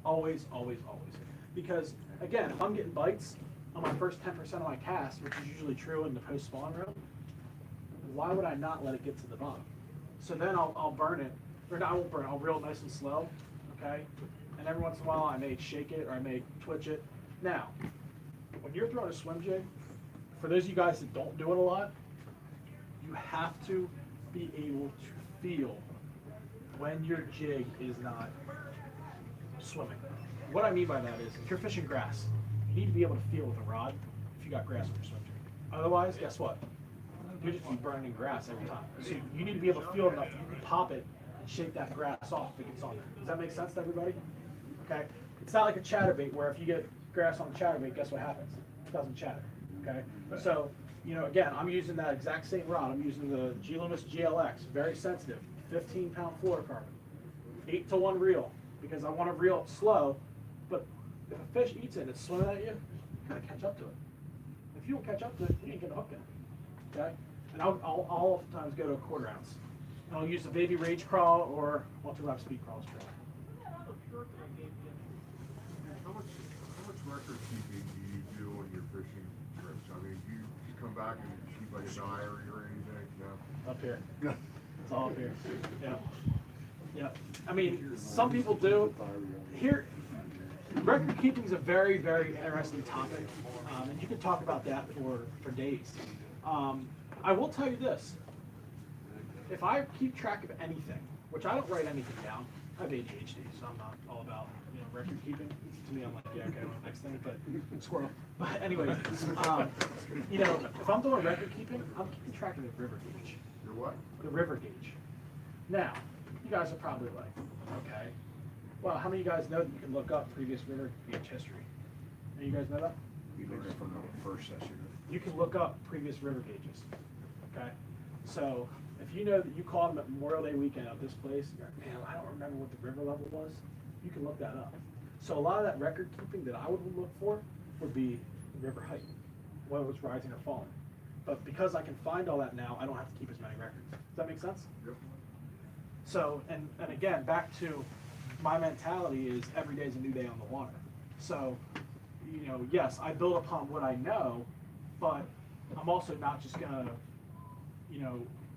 Always, always, always. Because, again, if I'm getting bites on my first 10% of my cast, which is usually true in the post-spawn room, why would I not let it get to the bottom? So then I'll burn it, or no, I won't burn it, I'll reel it nice and slow, okay? And every once in a while I may shake it or I may twitch it. Now, when you're throwing a swim jig, for those of you guys that don't do it a lot, you have to be able to feel when your jig is not swimming. What I mean by that is, if you're fishing grass, you need to be able to feel with a rod if you got grass on your swim jig. Otherwise, guess what? You're just be burning grass every time. So you need to be able to feel enough that you can pop it and shake that grass off if it gets on there. Does that make sense to everybody? Okay? It's not like a chatterbait where if you get grass on a chatterbait, guess what happens? It doesn't chatter. Okay? So, you know, again, I'm using that exact same rod. I'm using the G-Loomis GLX, very sensitive, 15-pound fluorocarbon, 8-to-1 reel, because I want to reel it slow, but if a fish eats it and it's swimming at you, gotta catch up to it. If you don't catch up to it, you ain't gonna hook it. Okay? And I'll oftentimes go to a 1/4 ounce. And I'll use a baby rage crawl or ultra-live speed crawls for that. How much record keeping do you do on your fishing trips? I mean, do you come back and keep like a diary or anything? No? Up here. It's all up here. Yeah. Yeah. I mean, some people do. Here, record keeping is a very, very interesting topic. And you can talk about that for days. I will tell you this. If I keep track of anything, which I don't write anything down, I have ADHD, so I'm not all about record keeping. To me, I'm like, yeah, okay, next thing, but squirrel. But anyways, if I'm doing record keeping, I'm keeping track of the river gauge. Your what? The river gauge. Now, you guys are probably like, okay, well, how many of you guys know that you can look up previous river gauge history? Any of you guys know that? We learned it from the first session. You can look up previous river gauges. Okay, so if you know that you caught them at Memorial Day weekend at this place, you're like, man, I don't remember what the river level was. You can look that up. So a lot of that record keeping that I would look for would be river height, whether it was rising or falling. But because I can find all that now, I don't have to keep as many records. Does that make sense? Yep. So, and again, back to my mentality is every day is a new day on the water. So, yes, I build upon what I know, but I'm also not just gonna,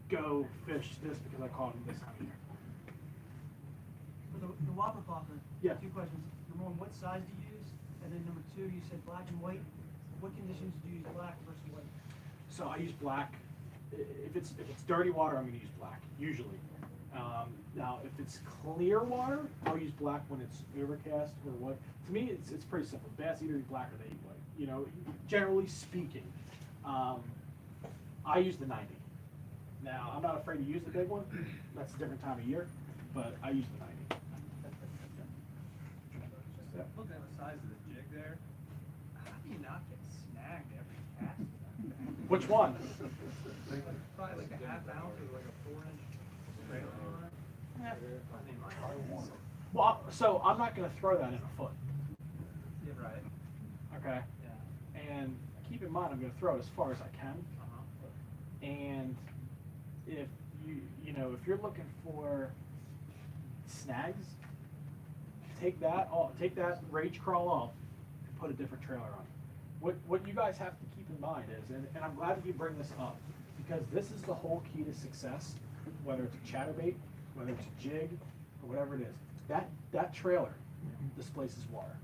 go fish this because I caught him this time of year. For the whopper popper, Yeah. 2 questions. Number 1, what size do you use? And then number 2, you said black and white. What conditions do you use black versus white? So I use black. If it's dirty water, I'm going to use black usually. Now, if it's clear water, I'll use black when it's overcast or what. To me, it's pretty simple. Bass either eat black or they eat white. Generally speaking, I use the 90. Now, I'm not afraid to use the big one. That's a different time of year, but I use the 90. Yeah. Looking at the size of the jig there, how do you not get snagged every cast? Which one? Probably like a half ounce or like a 4-inch trailer on it. Yeah. I mean, like, Well, so I'm not going to throw that in a foot. yeah, right. Okay. Yeah. And keep in mind, I'm going to throw it as far as I can. Uh-huh. And if if you're looking for snags, take that rage crawl off and put a different trailer on. What you guys have to keep in mind is, and I'm glad that you bring this up, because this is the whole key to success, whether it's a chatterbait, whether it's a jig, or whatever it is. That trailer displaces water.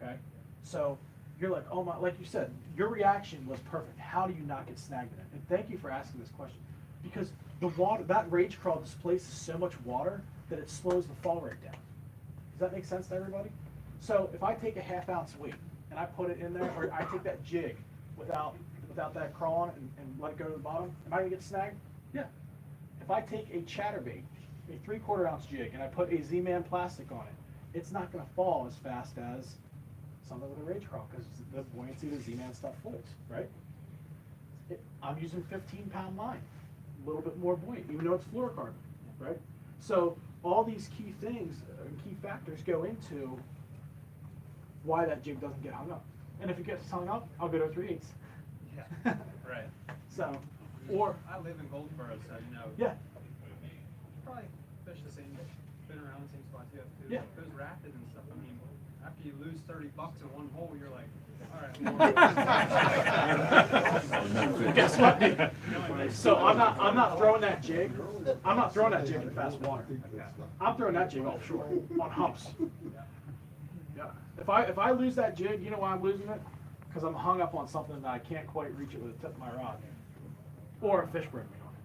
Okay? So you're like, oh my, like you said, your reaction was perfect. How do you not get snagged in it? And thank you for asking this question. Because the water, that rage crawl displaces so much water that it slows the fall rate down. Does that make sense to everybody? So if I take a half ounce weight and I put it in there, or I take that jig without that crawl on it and let it go to the bottom, am I gonna get snagged? Yeah. If I take a chatterbait, a 3/4 ounce jig, and I put a Z-Man plastic on it, it's not gonna fall as fast as something with a rage crawl, because the buoyancy of the Z-Man stuff folds, right? I'm using 15-pound line, a little bit more buoyant, even though it's fluorocarbon, right? So all these key things, key factors go into why that jig doesn't get hung up. And if it gets hung up, I'll go to 3/8. Yeah, right. So, or I live in Goldsboro, so yeah, you probably fish the same, been around the same spots you have too. Yeah. Those rapids and stuff. I mean, after you lose $30 in one hole, you're like, all right. Guess what? So I'm not throwing that jig. I'm not throwing that jig in fast water. I'm throwing that jig offshore on humps. Yeah. If I lose that jig, you know why I'm losing it? Because I'm hung up on something that I can't quite reach it with the tip of my rod, or a fish broke me on it.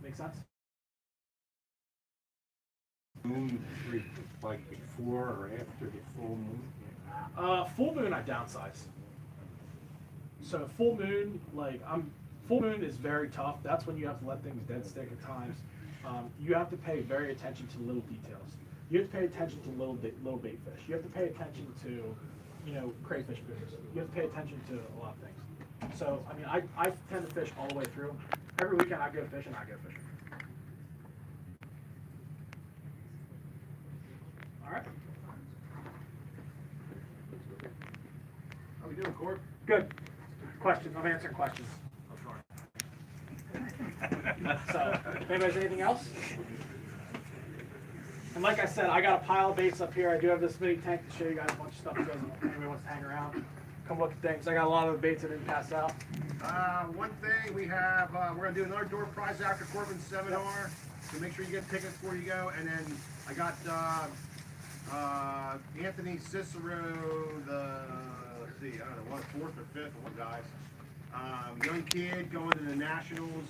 Make sense? Moon, like before or after the full moon? Full moon I downsize. So full moon, full moon is very tough. That's when you have to let things dead stick at times. You have to pay very attention to little details. You have to pay attention to little bait fish. You have to pay attention to, crayfish boons. You have to pay attention to a lot of things. So, I mean, I tend to fish all the way through. Every weekend I go fishing, All right. doing, Corb? Good. Questions? I'm answering questions. So, if anybody has anything else? And like I said, I got a pile of baits up here. I do have this mini tank to show you guys a bunch of stuff. If anybody wants to hang around, come look at things. I got a lot of the baits I didn't pass out. One thing we have, we're gonna do another door prize after Corbin's seminar. So make sure you get tickets before you go. And then I got Anthony Cicero, let's see, I don't know, fourth or fifth one, guys. Young kid going to the Nationals.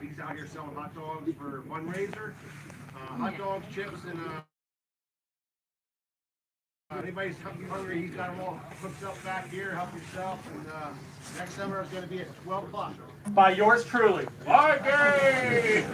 He's out here selling hot dogs for fundraiser. Hot dogs, chips, and anybody's hungry, he's got them all hooked up back here. Help yourself. And next summer is going to be at 12 o'clock. By yours truly. Bye, Gary!